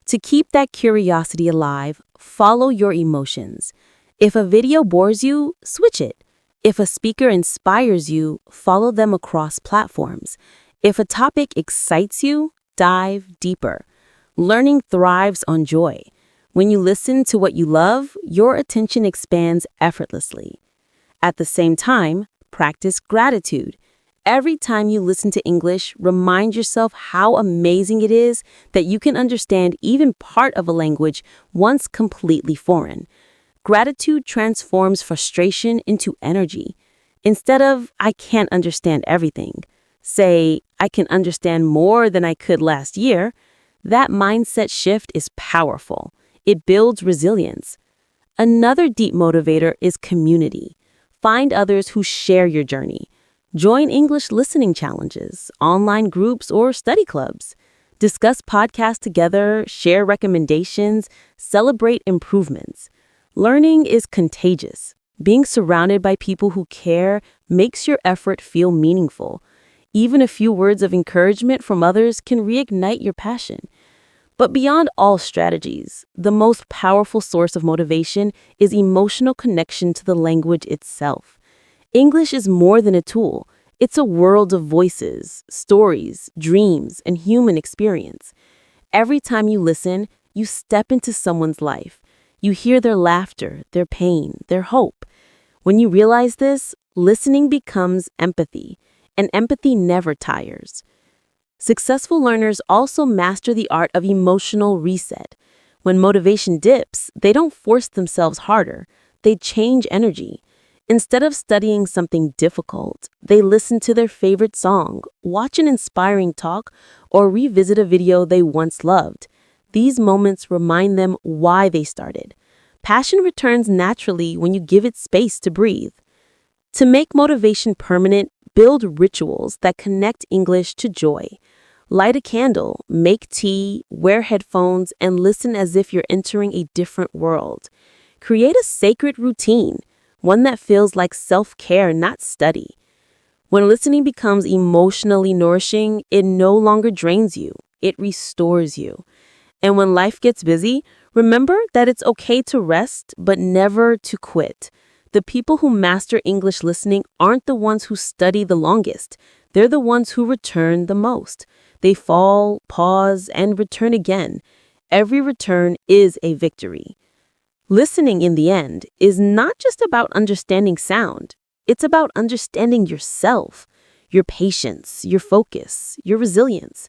To keep that curiosity alive, follow your emotions. If a video bores you, switch it. If a speaker inspires you, follow them across platforms. If a topic excites you, dive deeper. Learning thrives on joy. When you listen to what you love, your attention expands effortlessly. At the same time, practice gratitude. Every time you listen to English, remind yourself how amazing it is that you can understand even part of a language once completely foreign. Gratitude transforms frustration into energy. Instead of, I can't understand everything, say, I can understand more than I could last year. That mindset shift is powerful. It builds resilience. Another deep motivator is community. Find others who share your journey. Join English listening challenges, online groups, or study clubs. Discuss podcasts together, share recommendations, celebrate improvements. Learning is contagious. Being surrounded by people who care makes your effort feel meaningful. Even a few words of encouragement from others can reignite your passion. But beyond all strategies, the most powerful source of motivation is emotional connection to the language itself. English is more than a tool. It's a world of voices, stories, dreams, and human experience. Every time you listen, you step into someone's life. You hear their laughter, their pain, their hope. When you realize this, listening becomes empathy, and empathy never tires. Successful learners also master the art of emotional reset. When motivation dips, they don't force themselves harder. They change energy. Instead of studying something difficult, they listen to their favorite song, watch an inspiring talk, or revisit a video they once loved. These moments remind them why they started. Passion returns naturally when you give it space to breathe. To make motivation permanent, build rituals that connect English to joy. Light a candle, make tea, wear headphones, and listen as if you're entering a different world. Create a sacred routine, one that feels like self-care, not study. When listening becomes emotionally nourishing, it no longer drains you, it restores you. And when life gets busy, remember that it's okay to rest, but never to quit. The people who master English listening aren't the ones who study the longest. They're the ones who return the most. They fall, pause, and return again. Every return is a victory. Listening, in the end, is not just about understanding sound. It's about understanding yourself, your patience, your focus, your resilience.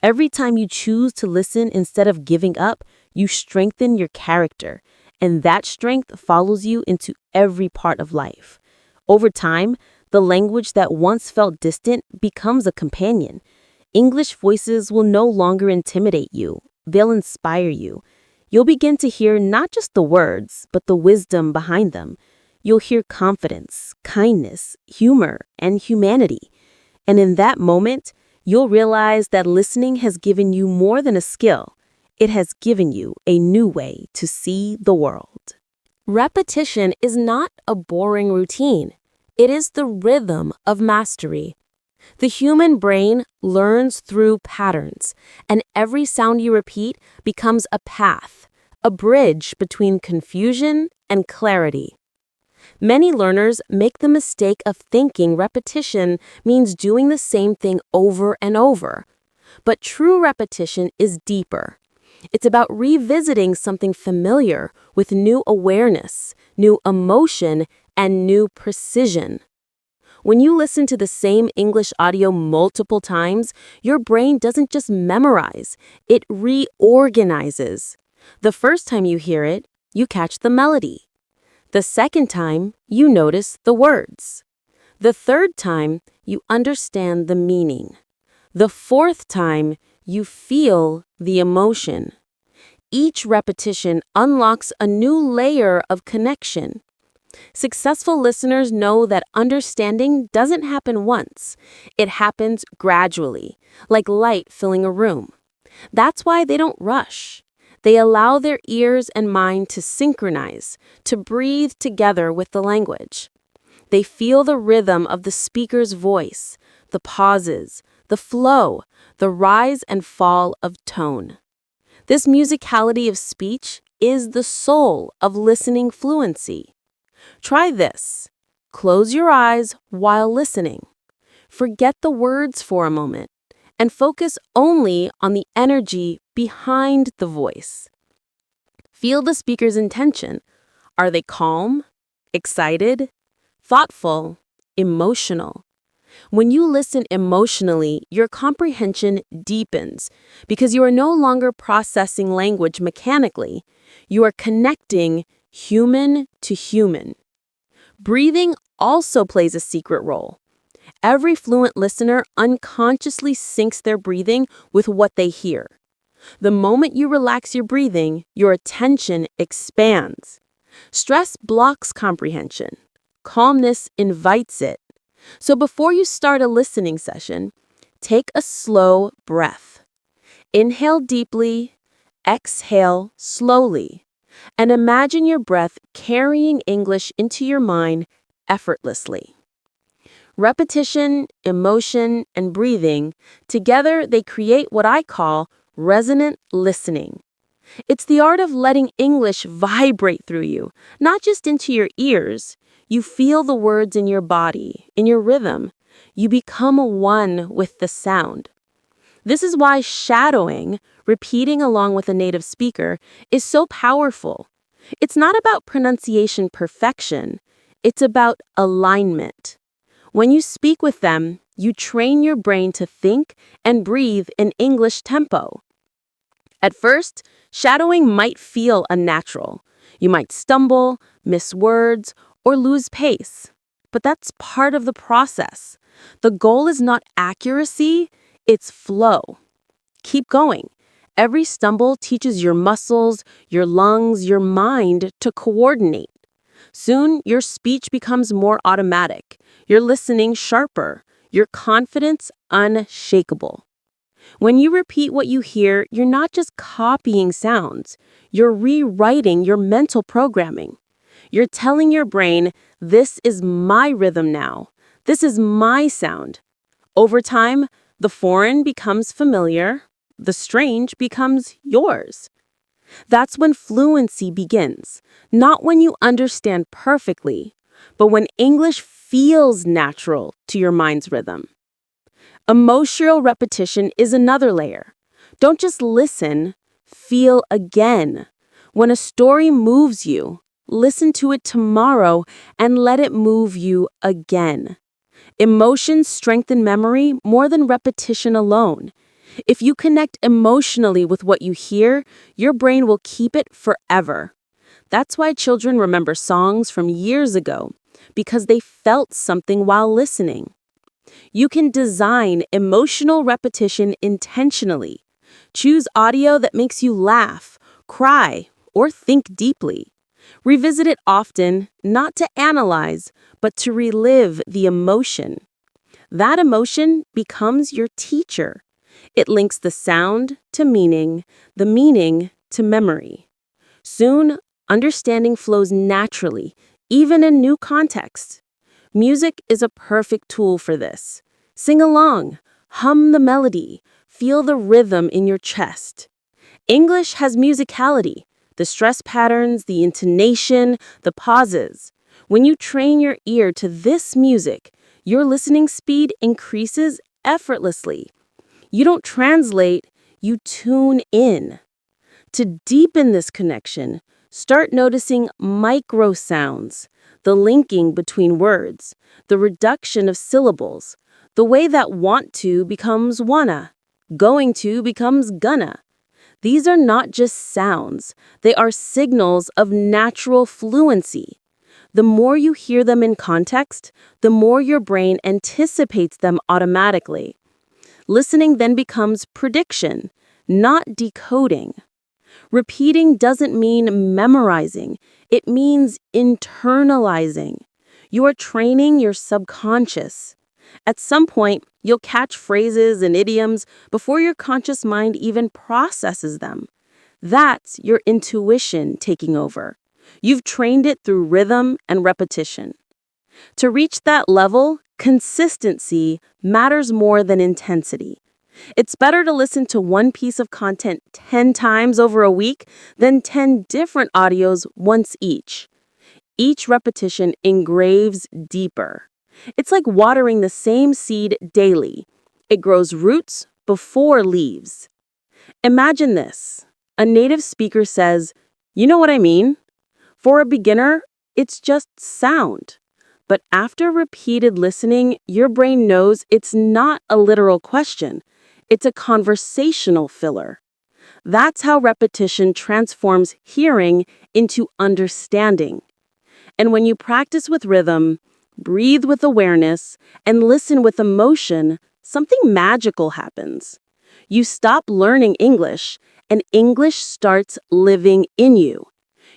Every time you choose to listen instead of giving up, you strengthen your character, and that strength follows you into every part of life. Over time, the language that once felt distant becomes a companion. English voices will no longer intimidate you, they'll inspire you. You'll begin to hear not just the words, but the wisdom behind them. You'll hear confidence, kindness, humor, and humanity. And in that moment, you'll realize that listening has given you more than a skill. It has given you a new way to see the world. Repetition is not a boring routine. It is the rhythm of mastery. The human brain learns through patterns, and every sound you repeat becomes a path, a bridge between confusion and clarity. Many learners make the mistake of thinking repetition means doing the same thing over and over. But true repetition is deeper. It's about revisiting something familiar with new awareness, new emotion, and new precision. When you listen to the same English audio multiple times, your brain doesn't just memorize, it reorganizes. The first time you hear it, you catch the melody. The second time, you notice the words. The third time, you understand the meaning. The fourth time, you feel the emotion. Each repetition unlocks a new layer of connection. Successful listeners know that understanding doesn't happen once. It happens gradually, like light filling a room. That's why they don't rush. They allow their ears and mind to synchronize, to breathe together with the language. They feel the rhythm of the speaker's voice, the pauses, the flow, the rise and fall of tone. This musicality of speech is the soul of listening fluency. Try this. Close your eyes while listening. Forget the words for a moment and focus only on the energy behind the voice. Feel the speaker's intention. Are they calm, excited, thoughtful, emotional? When you listen emotionally, your comprehension deepens because you are no longer processing language mechanically. You are connecting human to human. Breathing also plays a secret role. Every fluent listener unconsciously syncs their breathing with what they hear. The moment you relax your breathing, your attention expands. Stress blocks comprehension. Calmness invites it. So before you start a listening session, take a slow breath. Inhale deeply, exhale slowly, and imagine your breath carrying English into your mind effortlessly. Repetition, emotion, and breathing, together they create what I call resonant listening. It's the art of letting English vibrate through you, not just into your ears. You feel the words in your body, in your rhythm. You become one with the sound. This is why shadowing, repeating along with a native speaker, is so powerful. It's not about pronunciation perfection. It's about alignment. When you speak with them, you train your brain to think and breathe in English tempo. At first, shadowing might feel unnatural. You might stumble, miss words, or lose pace. But that's part of the process. The goal is not accuracy, it's flow. keep going. Every stumble teaches your muscles, your lungs, your mind to coordinate. Soon, your speech becomes more automatic, your listening sharper, your confidence unshakable. When you repeat what you hear, you're not just copying sounds, you're rewriting your mental programming. You're telling your brain, this is my rhythm now. This is my sound. Over time, the foreign becomes familiar, the strange becomes yours. That's when fluency begins, not when you understand perfectly, but when English feels natural to your mind's rhythm. Emotional repetition is another layer. Don't just listen, feel again. When a story moves you, listen to it tomorrow and let it move you again. Emotions strengthen memory more than repetition alone. If you connect emotionally with what you hear, your brain will keep it forever. That's why children remember songs from years ago, because they felt something while listening. You can design emotional repetition intentionally. Choose audio that makes you laugh, cry, or think deeply. Revisit it often, not to analyze, but to relive the emotion. That emotion becomes your teacher. It links the sound to meaning, the meaning to memory. Soon, understanding flows naturally, even in new contexts. Music is a perfect tool for this. Sing along, hum the melody, feel the rhythm in your chest. English has musicality, the stress patterns, the intonation, the pauses. When you train your ear to this music, your listening speed increases effortlessly. You don't translate, you tune in. To deepen this connection, start noticing micro sounds, the linking between words, the reduction of syllables, the way that want to becomes wanna, going to becomes gonna. These are not just sounds, they are signals of natural fluency. The more you hear them in context, the more your brain anticipates them automatically. Listening then becomes prediction, not decoding. Repeating doesn't mean memorizing, it means internalizing. You are training your subconscious. At some point, you'll catch phrases and idioms before your conscious mind even processes them. That's your intuition taking over. You've trained it through rhythm and repetition. To reach that level, consistency matters more than intensity. It's better to listen to one piece of content 10 times over a week than 10 different audios once each. Each repetition engraves deeper. It's like watering the same seed daily. It grows roots before leaves. Imagine this. A native speaker says, "You know what I mean?" For a beginner, it's just sound. But after repeated listening, your brain knows it's not a literal question. It's a conversational filler. That's how repetition transforms hearing into understanding. And when you practice with rhythm, breathe with awareness, and listen with emotion, something magical happens. You stop learning English, and English starts living in you.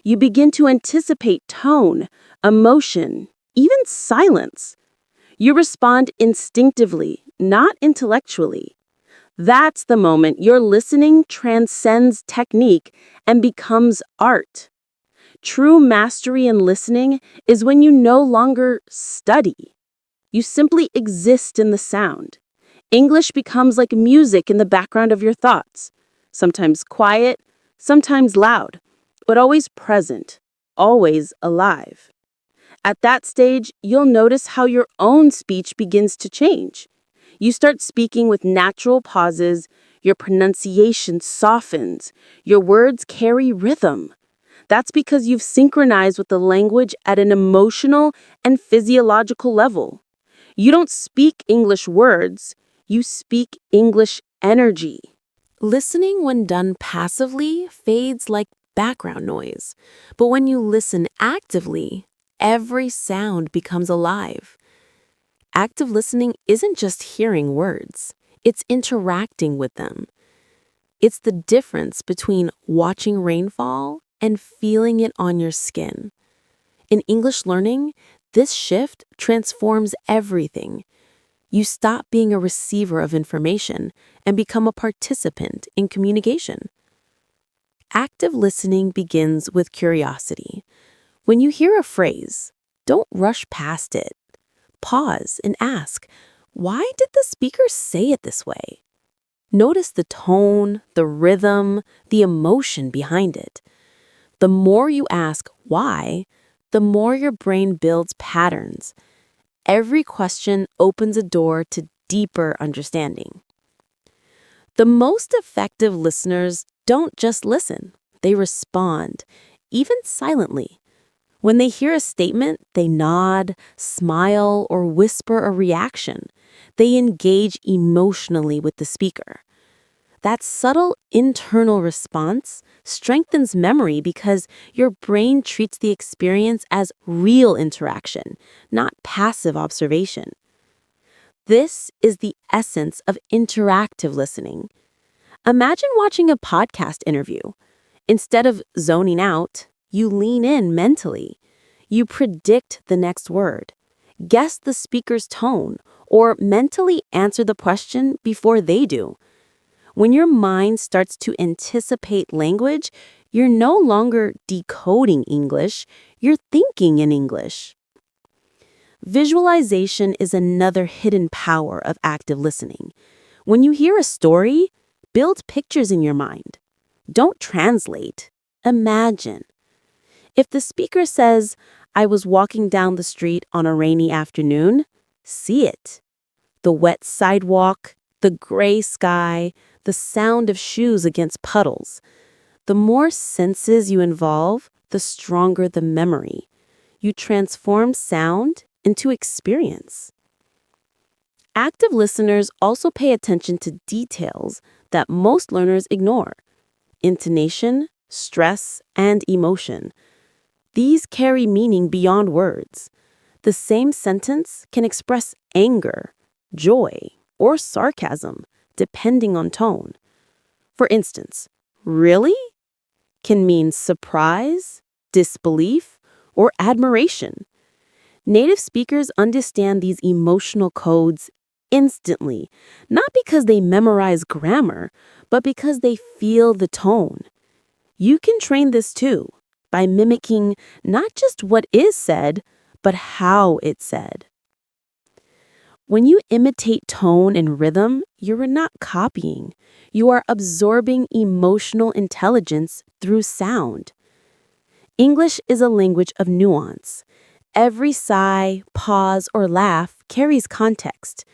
You begin to anticipate tone, emotion, even silence. You respond instinctively, not intellectually. That's the moment your listening transcends technique and becomes art. True mastery in listening is when you no longer study. You simply exist in the sound. English becomes like music in the background of your thoughts, sometimes quiet, sometimes loud, but always present, always alive. At that stage, you'll notice how your own speech begins to change. You start speaking with natural pauses, your pronunciation softens, your words carry rhythm. That's because you've synchronized with the language at an emotional and physiological level. You don't speak English words, you speak English energy. Listening when done passively fades like background noise, but when you listen actively, every sound becomes alive. Active listening isn't just hearing words, it's interacting with them. It's the difference between watching rainfall and feeling it on your skin. In English learning, this shift transforms everything. You stop being a receiver of information and become a participant in communication. Active listening begins with curiosity. When you hear a phrase, don't rush past it. Pause and ask, why did the speaker say it this way? Notice the tone, the rhythm, the emotion behind it. The more you ask why, the more your brain builds patterns. Every question opens a door to deeper understanding. The most effective listeners don't just listen, they respond, even silently. When they hear a statement, they nod, smile, or whisper a reaction. They engage emotionally with the speaker. That subtle internal response strengthens memory because your brain treats the experience as real interaction, not passive observation. This is the essence of interactive listening. Imagine watching a podcast interview. Instead of zoning out, you lean in mentally. You predict the next word, guess the speaker's tone, or mentally answer the question before they do. When your mind starts to anticipate language, you're no longer decoding English, you're thinking in English. Visualization is another hidden power of active listening. When you hear a story, build pictures in your mind. Don't translate, imagine. If the speaker says, I was walking down the street on a rainy afternoon, see it. The wet sidewalk, the gray sky, the sound of shoes against puddles. The more senses you involve, the stronger the memory. You transform sound into experience. Active listeners also pay attention to details that most learners ignore: intonation, stress, and emotion. These carry meaning beyond words. The same sentence can express anger, joy, or sarcasm, depending on tone. For instance, really can mean surprise, disbelief, or admiration. Native speakers understand these emotional codes instantly, not because they memorize grammar, but because they feel the tone. You can train this too by mimicking not just what is said, but how it's said. When you imitate tone and rhythm, you're not copying. You are absorbing emotional intelligence through sound. English is a language of nuance. Every sigh, pause, or laugh carries context.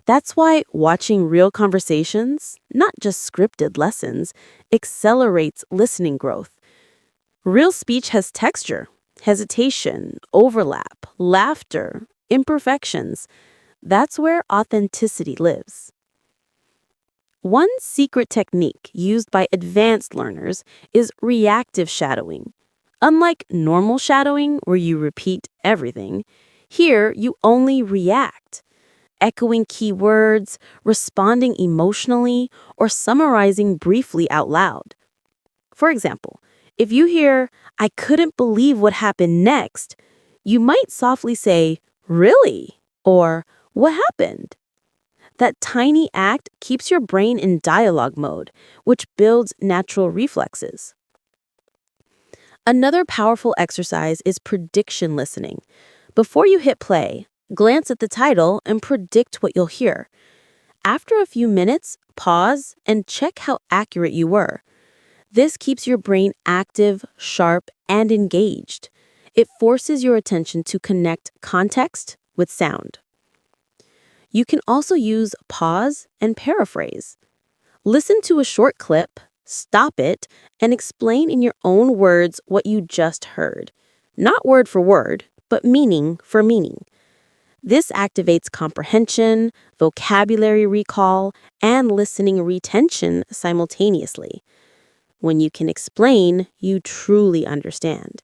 That's why watching real conversations, not just scripted lessons, accelerates listening growth. Real speech has texture, hesitation, overlap, laughter, imperfections. That's where authenticity lives. One secret technique used by advanced learners is reactive shadowing. Unlike normal shadowing, where you repeat everything, here you only react, echoing key words, responding emotionally, or summarizing briefly out loud. For example, if you hear, I couldn't believe what happened next, you might softly say, really? Or, what happened? That tiny act keeps your brain in dialogue mode, which builds natural reflexes. Another powerful exercise is prediction listening. Before you hit play, glance at the title and predict what you'll hear. After a few minutes, pause and check how accurate you were. This keeps your brain active, sharp, and engaged. It forces your attention to connect context with sound. You can also use pause and paraphrase. Listen to a short clip, stop it, and explain in your own words what you just heard. Not word for word, but meaning for meaning. This activates comprehension, vocabulary recall, and listening retention simultaneously. When you can explain, you truly understand.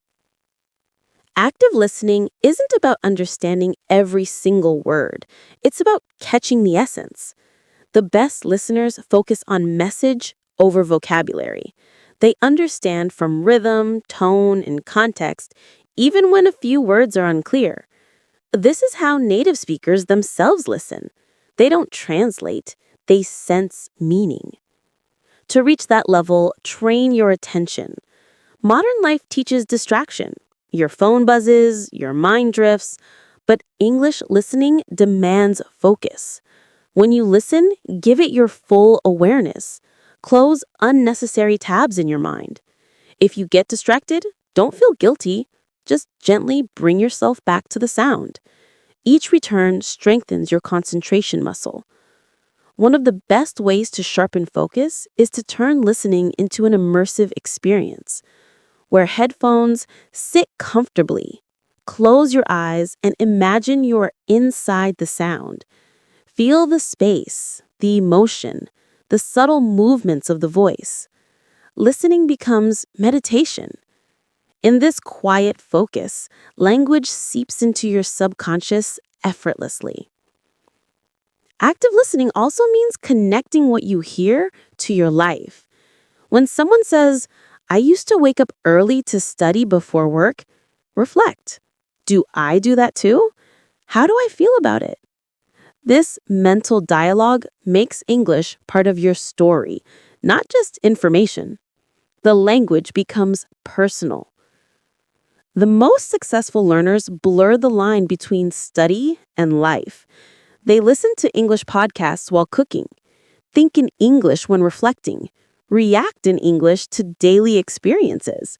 Active listening isn't about understanding every single word. It's about catching the essence. The best listeners focus on message over vocabulary. They understand from rhythm, tone, and context, even when a few words are unclear. This is how native speakers themselves listen. They don't translate, they sense meaning. To reach that level, train your attention. Modern life teaches distraction. Your phone buzzes, your mind drifts, but English listening demands focus. When you listen, give it your full awareness. Close unnecessary tabs in your mind. If you get distracted, don't feel guilty. Just gently bring yourself back to the sound. Each return strengthens your concentration muscle. One of the best ways to sharpen focus is to turn listening into an immersive experience. Wear headphones, sit comfortably, close your eyes, and imagine you're inside the sound. Feel the space, the emotion, the subtle movements of the voice. Listening becomes meditation. In this quiet focus, language seeps into your subconscious effortlessly. Active listening also means connecting what you hear to your life. When someone says, I used to wake up early to study before work, reflect. Do I do that too? How do I feel about it? This mental dialogue makes English part of your story, not just information. The language becomes personal. The most successful learners blur the line between study and life. They listen to English podcasts while cooking, think in English when reflecting, react in English to daily experiences.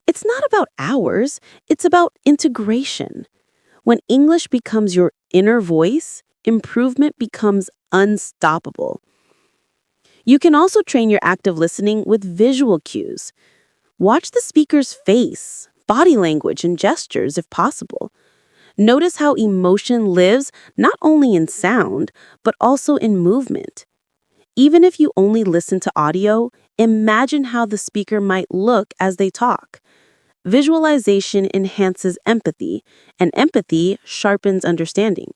It's not about hours, it's about integration. When English becomes your inner voice, improvement becomes unstoppable. You can also train your active listening with visual cues. Watch the speaker's face, body language, and gestures if possible. Notice how emotion lives not only in sound, but also in movement. Even if you only listen to audio, imagine how the speaker might look as they talk. Visualization enhances empathy, and empathy sharpens understanding.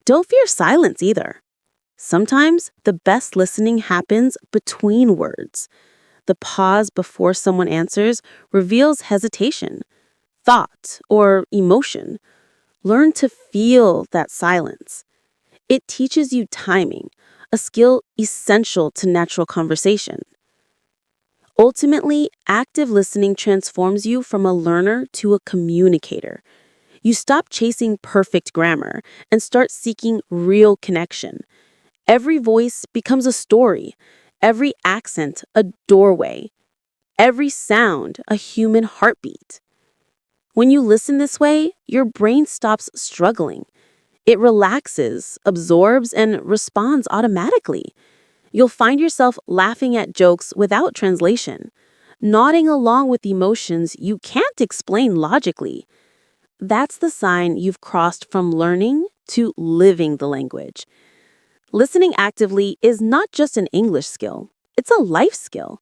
Don't fear silence either. Sometimes the best listening happens between words. The pause before someone answers reveals hesitation, thought, or emotion. Learn to feel that silence. It teaches you timing, a skill essential to natural conversation. Ultimately, active listening transforms you from a learner to a communicator. You stop chasing perfect grammar and start seeking real connection. Every voice becomes a story, every accent a doorway, every sound a human heartbeat. When you listen this way, your brain stops struggling. It relaxes, absorbs, and responds automatically. You'll find yourself laughing at jokes without translation, nodding along with emotions you can't explain logically. That's the sign you've crossed from learning to living the language. Listening actively is not just an English skill, it's a life skill.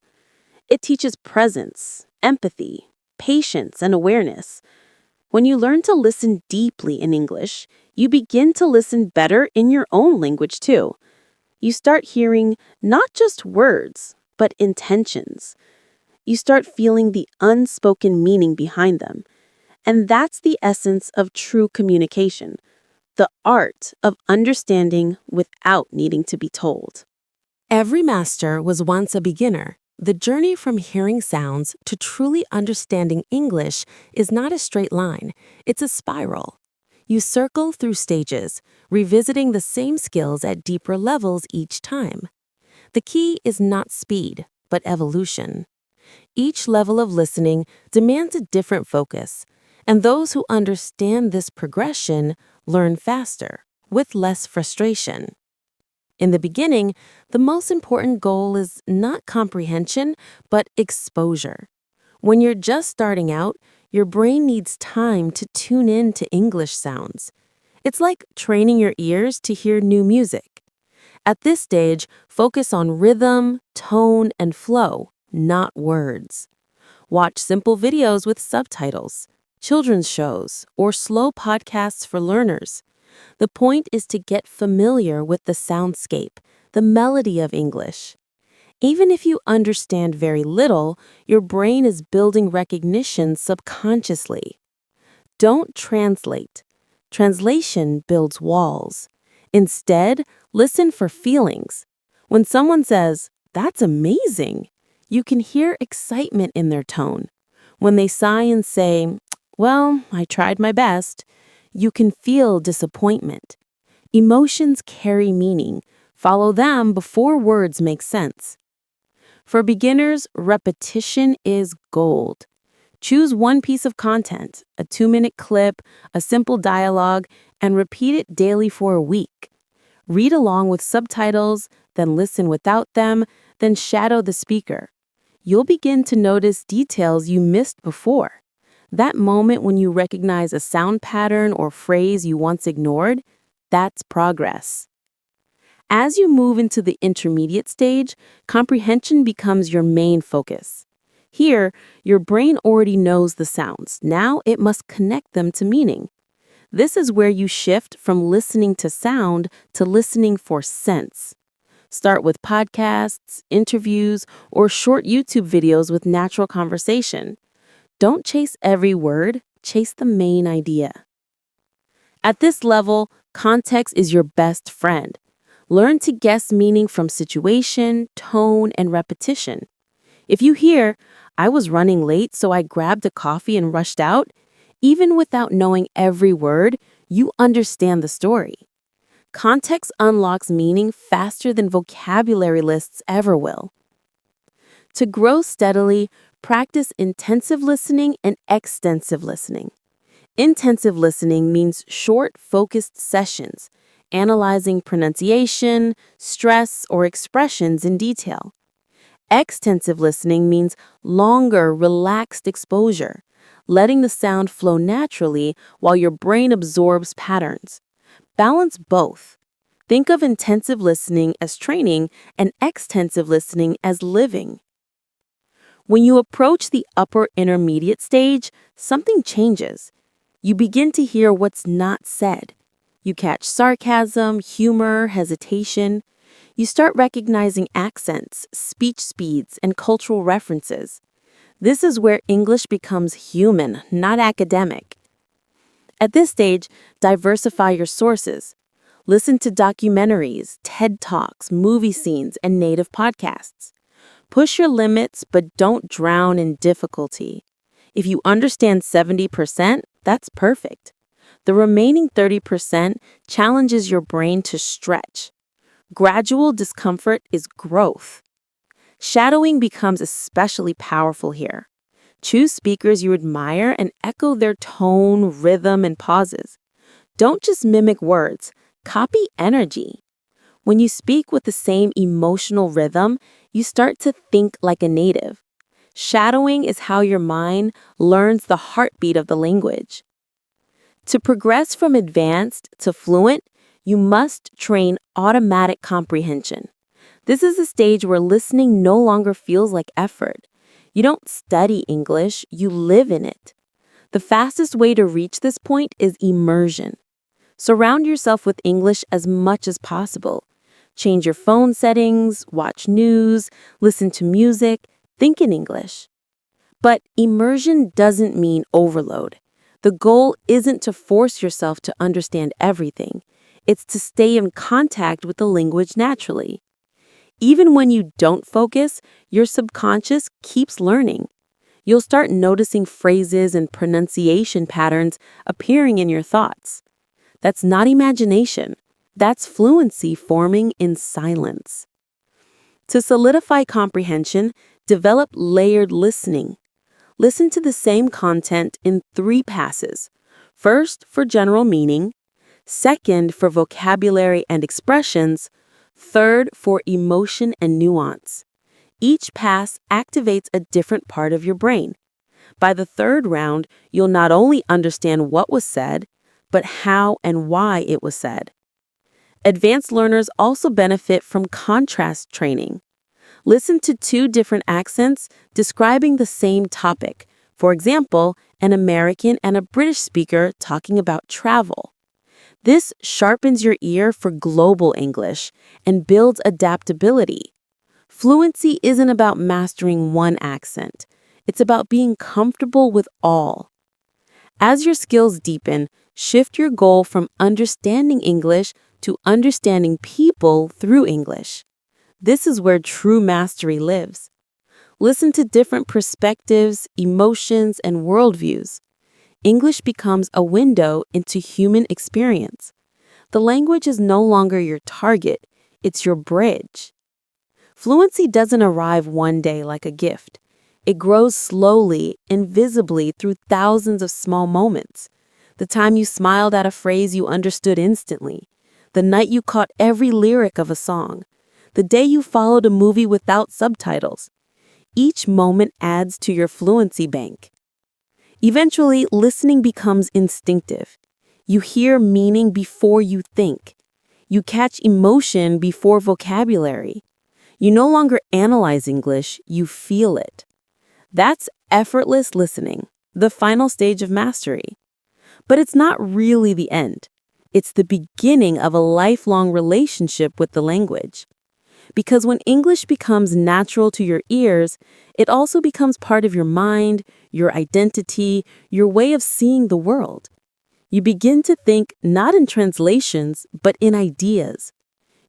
It teaches presence, empathy, patience, and awareness. When you learn to listen deeply in English, you begin to listen better in your own language too. You start hearing not just words, but intentions. You start feeling the unspoken meaning behind them. And that's the essence of true communication, the art of understanding without needing to be told. Every master was once a beginner. The journey from hearing sounds to truly understanding English is not a straight line, it's a spiral. You circle through stages, revisiting the same skills at deeper levels each time. The key is not speed, but evolution. Each level of listening demands a different focus, and those who understand this progression learn faster, with less frustration. In the beginning, the most important goal is not comprehension, but exposure. When you're just starting out, your brain needs time to tune in to English sounds. It's like training your ears to hear new music. At this stage, focus on rhythm, tone, and flow, not words. Watch simple videos with subtitles, children's shows, or slow podcasts for learners. The point is to get familiar with the soundscape, the melody of English. Even if you understand very little, your brain is building recognition subconsciously. Don't translate. Translation builds walls. Instead, listen for feelings. When someone says, "That's amazing," you can hear excitement in their tone. When they sigh and say, "Well, I tried my best," you can feel disappointment. Emotions carry meaning. Follow them before words make sense. For beginners, repetition is gold. Choose one piece of content, a 2-minute clip, a simple dialogue, and repeat it daily for a week. Read along with subtitles, then listen without them, then shadow the speaker. You'll begin to notice details you missed before. That moment when you recognize a sound pattern or phrase you once ignored, that's progress. As you move into the intermediate stage, comprehension becomes your main focus. Here, your brain already knows the sounds. Now it must connect them to meaning. This is where you shift from listening to sound to listening for sense. Start with podcasts, interviews, or short YouTube videos with natural conversation. Don't chase every word, chase the main idea. At this level, context is your best friend. Learn to guess meaning from situation, tone, and repetition. If you hear, "I was running late, so I grabbed a coffee and rushed out," even without knowing every word, you understand the story. Context unlocks meaning faster than vocabulary lists ever will. To grow steadily, practice intensive listening and extensive listening. Intensive listening means short, focused sessions, analyzing pronunciation, stress, or expressions in detail. Extensive listening means longer, relaxed exposure, letting the sound flow naturally while your brain absorbs patterns. Balance both. Think of intensive listening as training and extensive listening as living. When you approach the upper intermediate stage, something changes. You begin to hear what's not said. You catch sarcasm, humor, hesitation. You start recognizing accents, speech speeds, and cultural references. This is where English becomes human, not academic. At this stage, diversify your sources. Listen to documentaries, TED Talks, movie scenes, and native podcasts. Push your limits, but don't drown in difficulty. If you understand 70%, that's perfect. The remaining 30% challenges your brain to stretch. Gradual discomfort is growth. Shadowing becomes especially powerful here. Choose speakers you admire and echo their tone, rhythm, and pauses. Don't just mimic words, copy energy. When you speak with the same emotional rhythm, you start to think like a native. Shadowing is how your mind learns the heartbeat of the language. To progress from advanced to fluent, you must train automatic comprehension. This is a stage where listening no longer feels like effort. You don't study English, you live in it. The fastest way to reach this point is immersion. Surround yourself with English as much as possible. Change your phone settings, watch news, listen to music, think in English. But immersion doesn't mean overload. The goal isn't to force yourself to understand everything. It's to stay in contact with the language naturally. Even when you don't focus, your subconscious keeps learning. You'll start noticing phrases and pronunciation patterns appearing in your thoughts. That's not imagination. That's fluency forming in silence. To solidify comprehension, develop layered listening. Listen to the same content in 3 passes. First, for general meaning. Second, for vocabulary and expressions. Third, for emotion and nuance. Each pass activates a different part of your brain. By the 3rd round, you'll not only understand what was said, but how and why it was said. Advanced learners also benefit from contrast training. Listen to 2 different accents describing the same topic. For example, an American and a British speaker talking about travel. This sharpens your ear for global English and builds adaptability. Fluency isn't about mastering one accent. It's about being comfortable with all. As your skills deepen, shift your goal from understanding English to understanding people through English. This is where true mastery lives. Listen to different perspectives, emotions, and worldviews. English becomes a window into human experience. The language is no longer your target, it's your bridge. Fluency doesn't arrive one day like a gift. It grows slowly, invisibly through thousands of small moments. The time you smiled at a phrase you understood instantly. The night you caught every lyric of a song. The day you followed a movie without subtitles. Each moment adds to your fluency bank. Eventually, listening becomes instinctive. You hear meaning before you think. You catch emotion before vocabulary. You no longer analyze English, you feel it. That's effortless listening, the final stage of mastery. But it's not really the end. It's the beginning of a lifelong relationship with the language. Because when English becomes natural to your ears, it also becomes part of your mind, your identity, your way of seeing the world. You begin to think not in translations, but in ideas.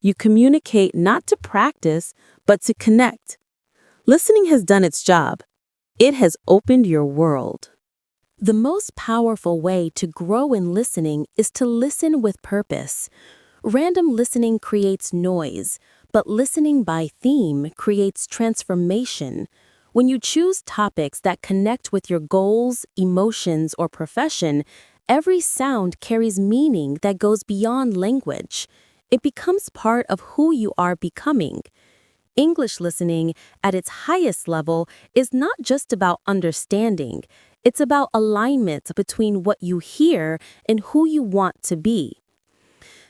You communicate not to practice, but to connect. Listening has done its job. It has opened your world. The most powerful way to grow in listening is to listen with purpose. Random listening creates noise, but listening by theme creates transformation. When you choose topics that connect with your goals, emotions, or profession, every sound carries meaning that goes beyond language. It becomes part of who you are becoming. English listening, at its highest level, is not just about understanding. It's about alignment between what you hear and who you want to be.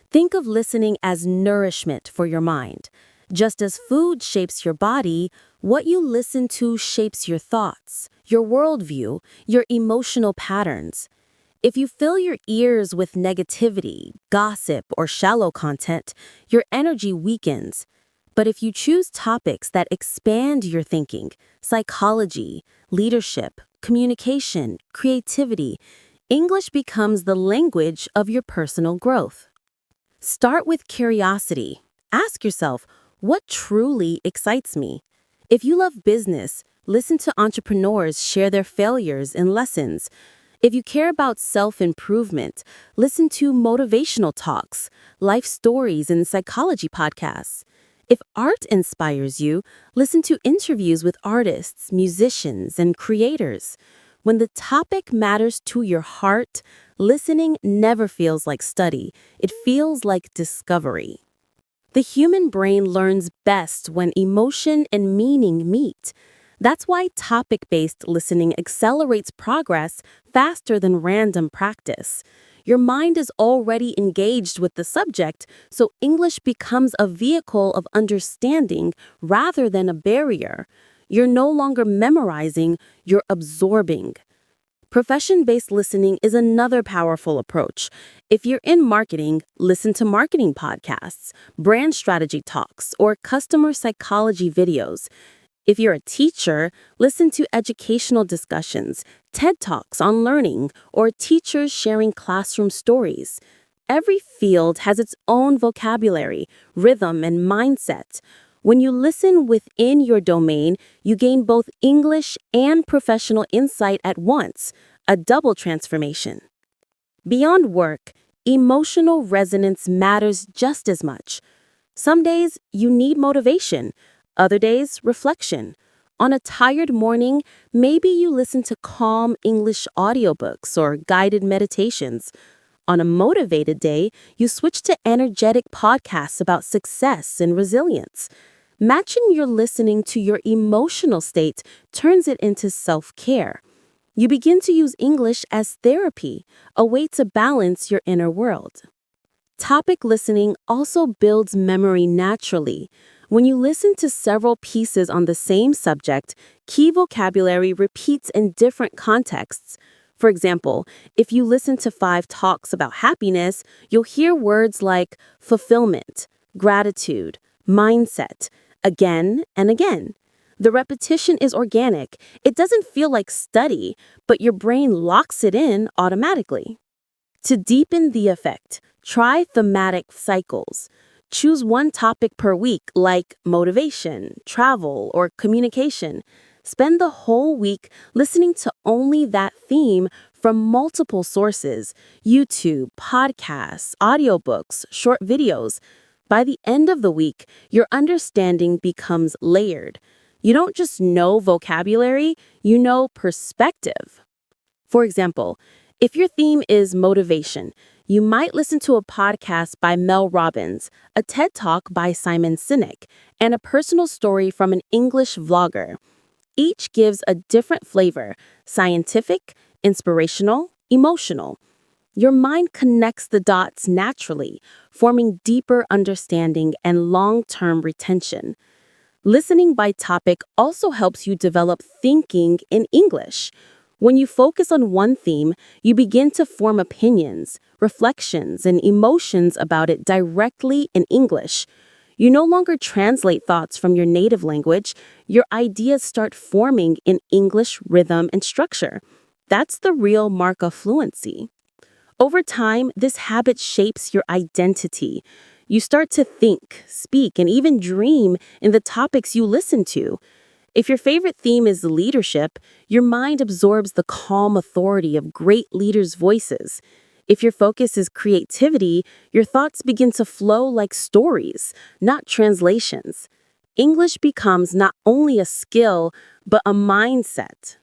Think of listening as nourishment for your mind. Just as food shapes your body, what you listen to shapes your thoughts, your worldview, your emotional patterns. If you fill your ears with negativity, gossip, or shallow content, your energy weakens. But if you choose topics that expand your thinking, psychology, leadership, communication, creativity, English becomes the language of your personal growth. Start with curiosity. Ask yourself, what truly excites me? If you love business, listen to entrepreneurs share their failures and lessons. If you care about self-improvement, listen to motivational talks, life stories, and psychology podcasts. If art inspires you, listen to interviews with artists, musicians, and creators. When the topic matters to your heart, listening never feels like study. It feels like discovery. The human brain learns best when emotion and meaning meet. That's why topic-based listening accelerates progress faster than random practice. Your mind is already engaged with the subject, so English becomes a vehicle of understanding rather than a barrier. You're no longer memorizing, you're absorbing. Profession-based listening is another powerful approach. If you're in marketing, listen to marketing podcasts, brand strategy talks, or customer psychology videos. If you're a teacher, listen to educational discussions, TED Talks on learning, or teachers sharing classroom stories. Every field has its own vocabulary, rhythm, and mindset. When you listen within your domain, you gain both English and professional insight at once, a double transformation. Beyond work, emotional resonance matters just as much. Some days you need motivation, other days reflection. On a tired morning, maybe you listen to calm English audiobooks or guided meditations. On a motivated day, you switch to energetic podcasts about success and resilience. Matching your listening to your emotional state turns it into self-care. You begin to use English as therapy, a way to balance your inner world. Topic listening also builds memory naturally. When you listen to several pieces on the same subject, key vocabulary repeats in different contexts. For example, if you listen to 5 talks about happiness, you'll hear words like fulfillment, gratitude, mindset, again and again. The repetition is organic. It doesn't feel like study, but your brain locks it in automatically. To deepen the effect, try thematic cycles. Choose one topic per week, like motivation, travel, or communication. Spend the whole week listening to only that theme from multiple sources: YouTube, podcasts, audiobooks, short videos. By the end of the week, your understanding becomes layered. You don't just know vocabulary, you know perspective. For example, if your theme is motivation, you might listen to a podcast by Mel Robbins, a TED Talk by Simon Sinek, and a personal story from an English vlogger. Each gives a different flavor: scientific, inspirational, emotional. Your mind connects the dots naturally, forming deeper understanding and long-term retention. Listening by topic also helps you develop thinking in English. When you focus on one theme, you begin to form opinions, reflections, and emotions about it directly in English. You no longer translate thoughts from your native language, your ideas start forming in English rhythm and structure. That's the real mark of fluency. Over time, this habit shapes your identity. You start to think, speak, and even dream in the topics you listen to. If your favorite theme is leadership, your mind absorbs the calm authority of great leaders' voices. If your focus is creativity, your thoughts begin to flow like stories, not translations. English becomes not only a skill, but a mindset.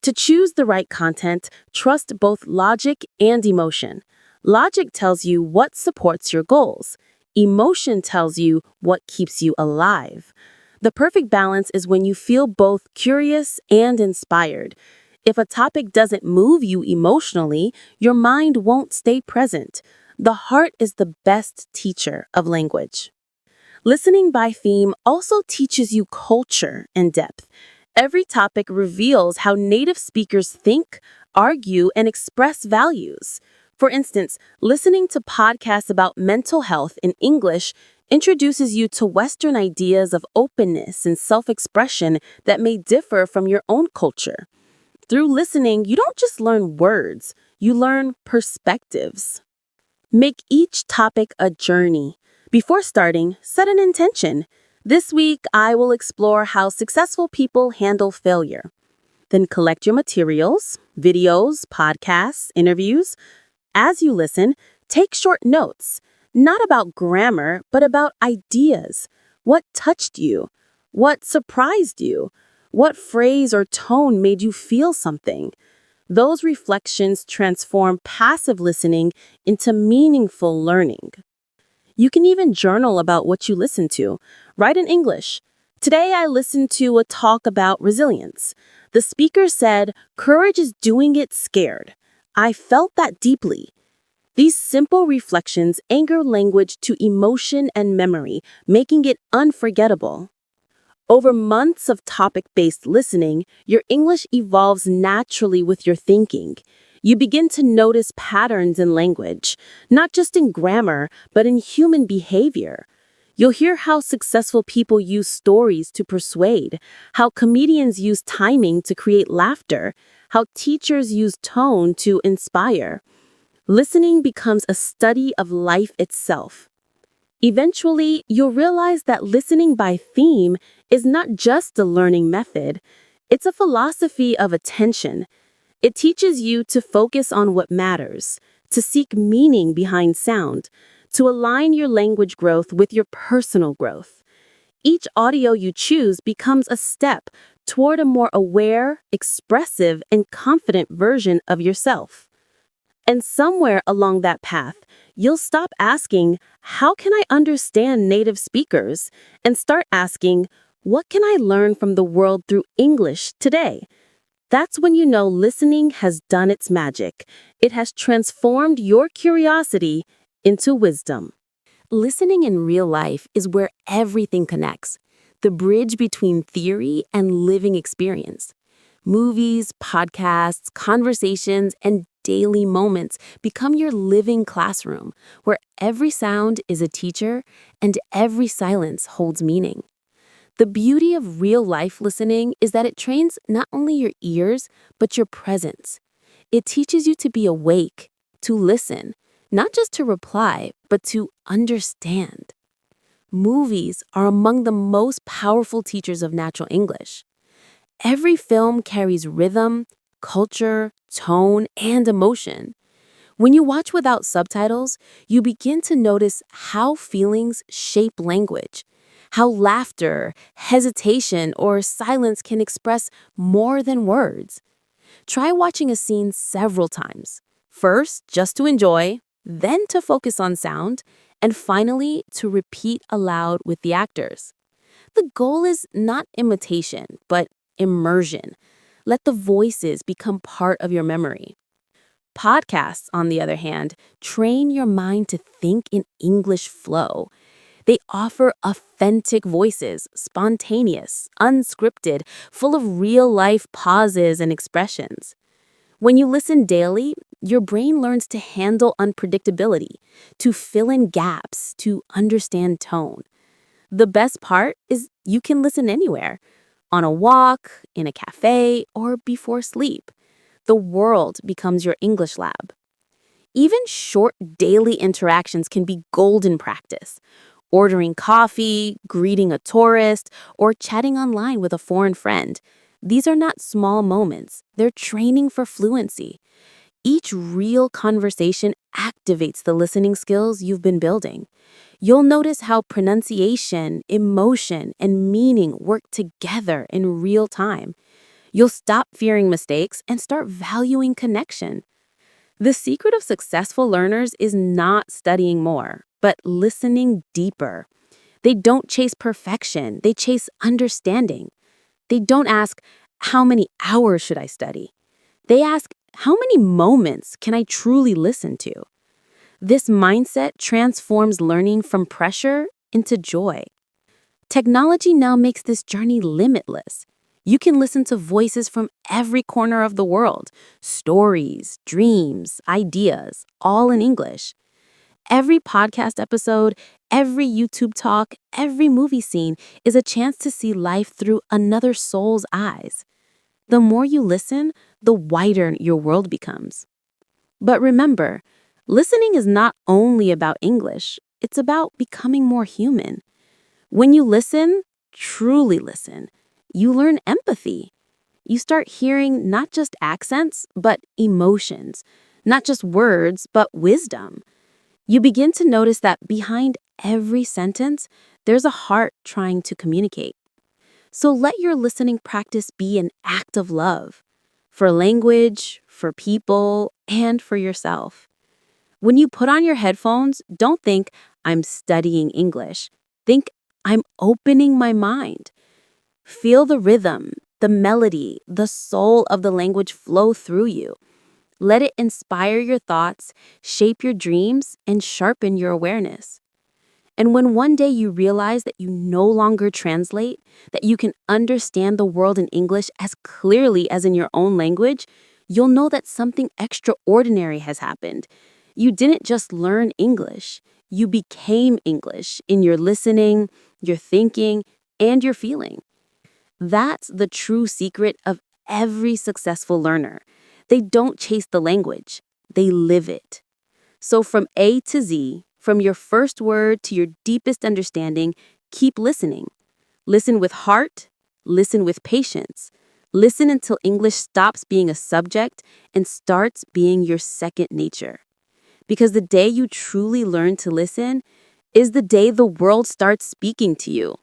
To choose the right content, trust both logic and emotion. Logic tells you what supports your goals. Emotion tells you what keeps you alive. The perfect balance is when you feel both curious and inspired. If a topic doesn't move you emotionally, your mind won't stay present. The heart is the best teacher of language. Listening by theme also teaches you culture and depth. Every topic reveals how native speakers think, argue, and express values. For instance, listening to podcasts about mental health in English introduces you to Western ideas of openness and self-expression that may differ from your own culture. Through listening, you don't just learn words, you learn perspectives. Make each topic a journey. Before starting, set an intention. This week, I will explore how successful people handle failure. Then collect your materials, videos, podcasts, interviews. As you listen, take short notes, not about grammar, but about ideas. What touched you? What surprised you? What phrase or tone made you feel something? Those reflections transform passive listening into meaningful learning. You can even journal about what you listen to. Write in English. Today I listened to a talk about resilience. The speaker said, "Courage is doing it scared." I felt that deeply. These simple reflections anchor language to emotion and memory, making it unforgettable. Over months of topic-based listening, your English evolves naturally with your thinking. You begin to notice patterns in language, not just in grammar, but in human behavior. You'll hear how successful people use stories to persuade, how comedians use timing to create laughter, how teachers use tone to inspire. Listening becomes a study of life itself. Eventually, you'll realize that listening by theme is not just a learning method, it's a philosophy of attention. It teaches you to focus on what matters, to seek meaning behind sound, to align your language growth with your personal growth. Each audio you choose becomes a step toward a more aware, expressive, and confident version of yourself. And somewhere along that path, you'll stop asking, "How can I understand native speakers?" and start asking, "What can I learn from the world through English today?" That's when you know listening has done its magic. It has transformed your curiosity into wisdom. Listening in real life is where everything connects, the bridge between theory and living experience. Movies, podcasts, conversations, and daily moments become your living classroom, where every sound is a teacher and every silence holds meaning. The beauty of real-life listening is that it trains not only your ears, but your presence. It teaches you to be awake, to listen, not just to reply, but to understand. Movies are among the most powerful teachers of natural English. Every film carries rhythm, culture, tone, and emotion. When you watch without subtitles, you begin to notice how feelings shape language, how laughter, hesitation, or silence can express more than words. Try watching a scene several times. First, just to enjoy, then to focus on sound, and finally to repeat aloud with the actors. The goal is not imitation, but immersion. Let the voices become part of your memory. Podcasts, on the other hand, train your mind to think in English flow. They offer authentic voices, spontaneous, unscripted, full of real-life pauses and expressions. When you listen daily, your brain learns to handle unpredictability, to fill in gaps, to understand tone. The best part is you can listen anywhere, on a walk, in a cafe, or before sleep. The world becomes your English lab. Even short daily interactions can be golden practice. Ordering coffee, greeting a tourist, or chatting online with a foreign friend. These are not small moments. They're training for fluency. Each real conversation activates the listening skills you've been building. You'll notice how pronunciation, emotion, and meaning work together in real time. You'll stop fearing mistakes and start valuing connection. The secret of successful learners is not studying more, but listening deeper. They don't chase perfection, they chase understanding. They don't ask, how many hours should I study? They ask, how many moments can I truly listen to? This mindset transforms learning from pressure into joy. Technology now makes this journey limitless. You can listen to voices from every corner of the world, stories, dreams, ideas, all in English. Every podcast episode, every YouTube talk, every movie scene is a chance to see life through another soul's eyes. The more you listen, the wider your world becomes. But remember, listening is not only about English, it's about becoming more human. When you listen, truly listen, you learn empathy. You start hearing not just accents, but emotions, not just words, but wisdom. You begin to notice that behind every sentence, there's a heart trying to communicate. So let your listening practice be an act of love for language, for people, and for yourself. When you put on your headphones, don't think, I'm studying English. Think, I'm opening my mind. Feel the rhythm, the melody, the soul of the language flow through you. Let it inspire your thoughts, shape your dreams, and sharpen your awareness. And when one day you realize that you no longer translate, that you can understand the world in English as clearly as in your own language, you'll know that something extraordinary has happened. You didn't just learn English, you became English in your listening, your thinking, and your feeling. That's the true secret of every successful learner. They don't chase the language, they live it. So from A to Z, from your first word to your deepest understanding, keep listening. Listen with heart, listen with patience. Listen until English stops being a subject and starts being your second nature. Because the day you truly learn to listen is the day the world starts speaking to you.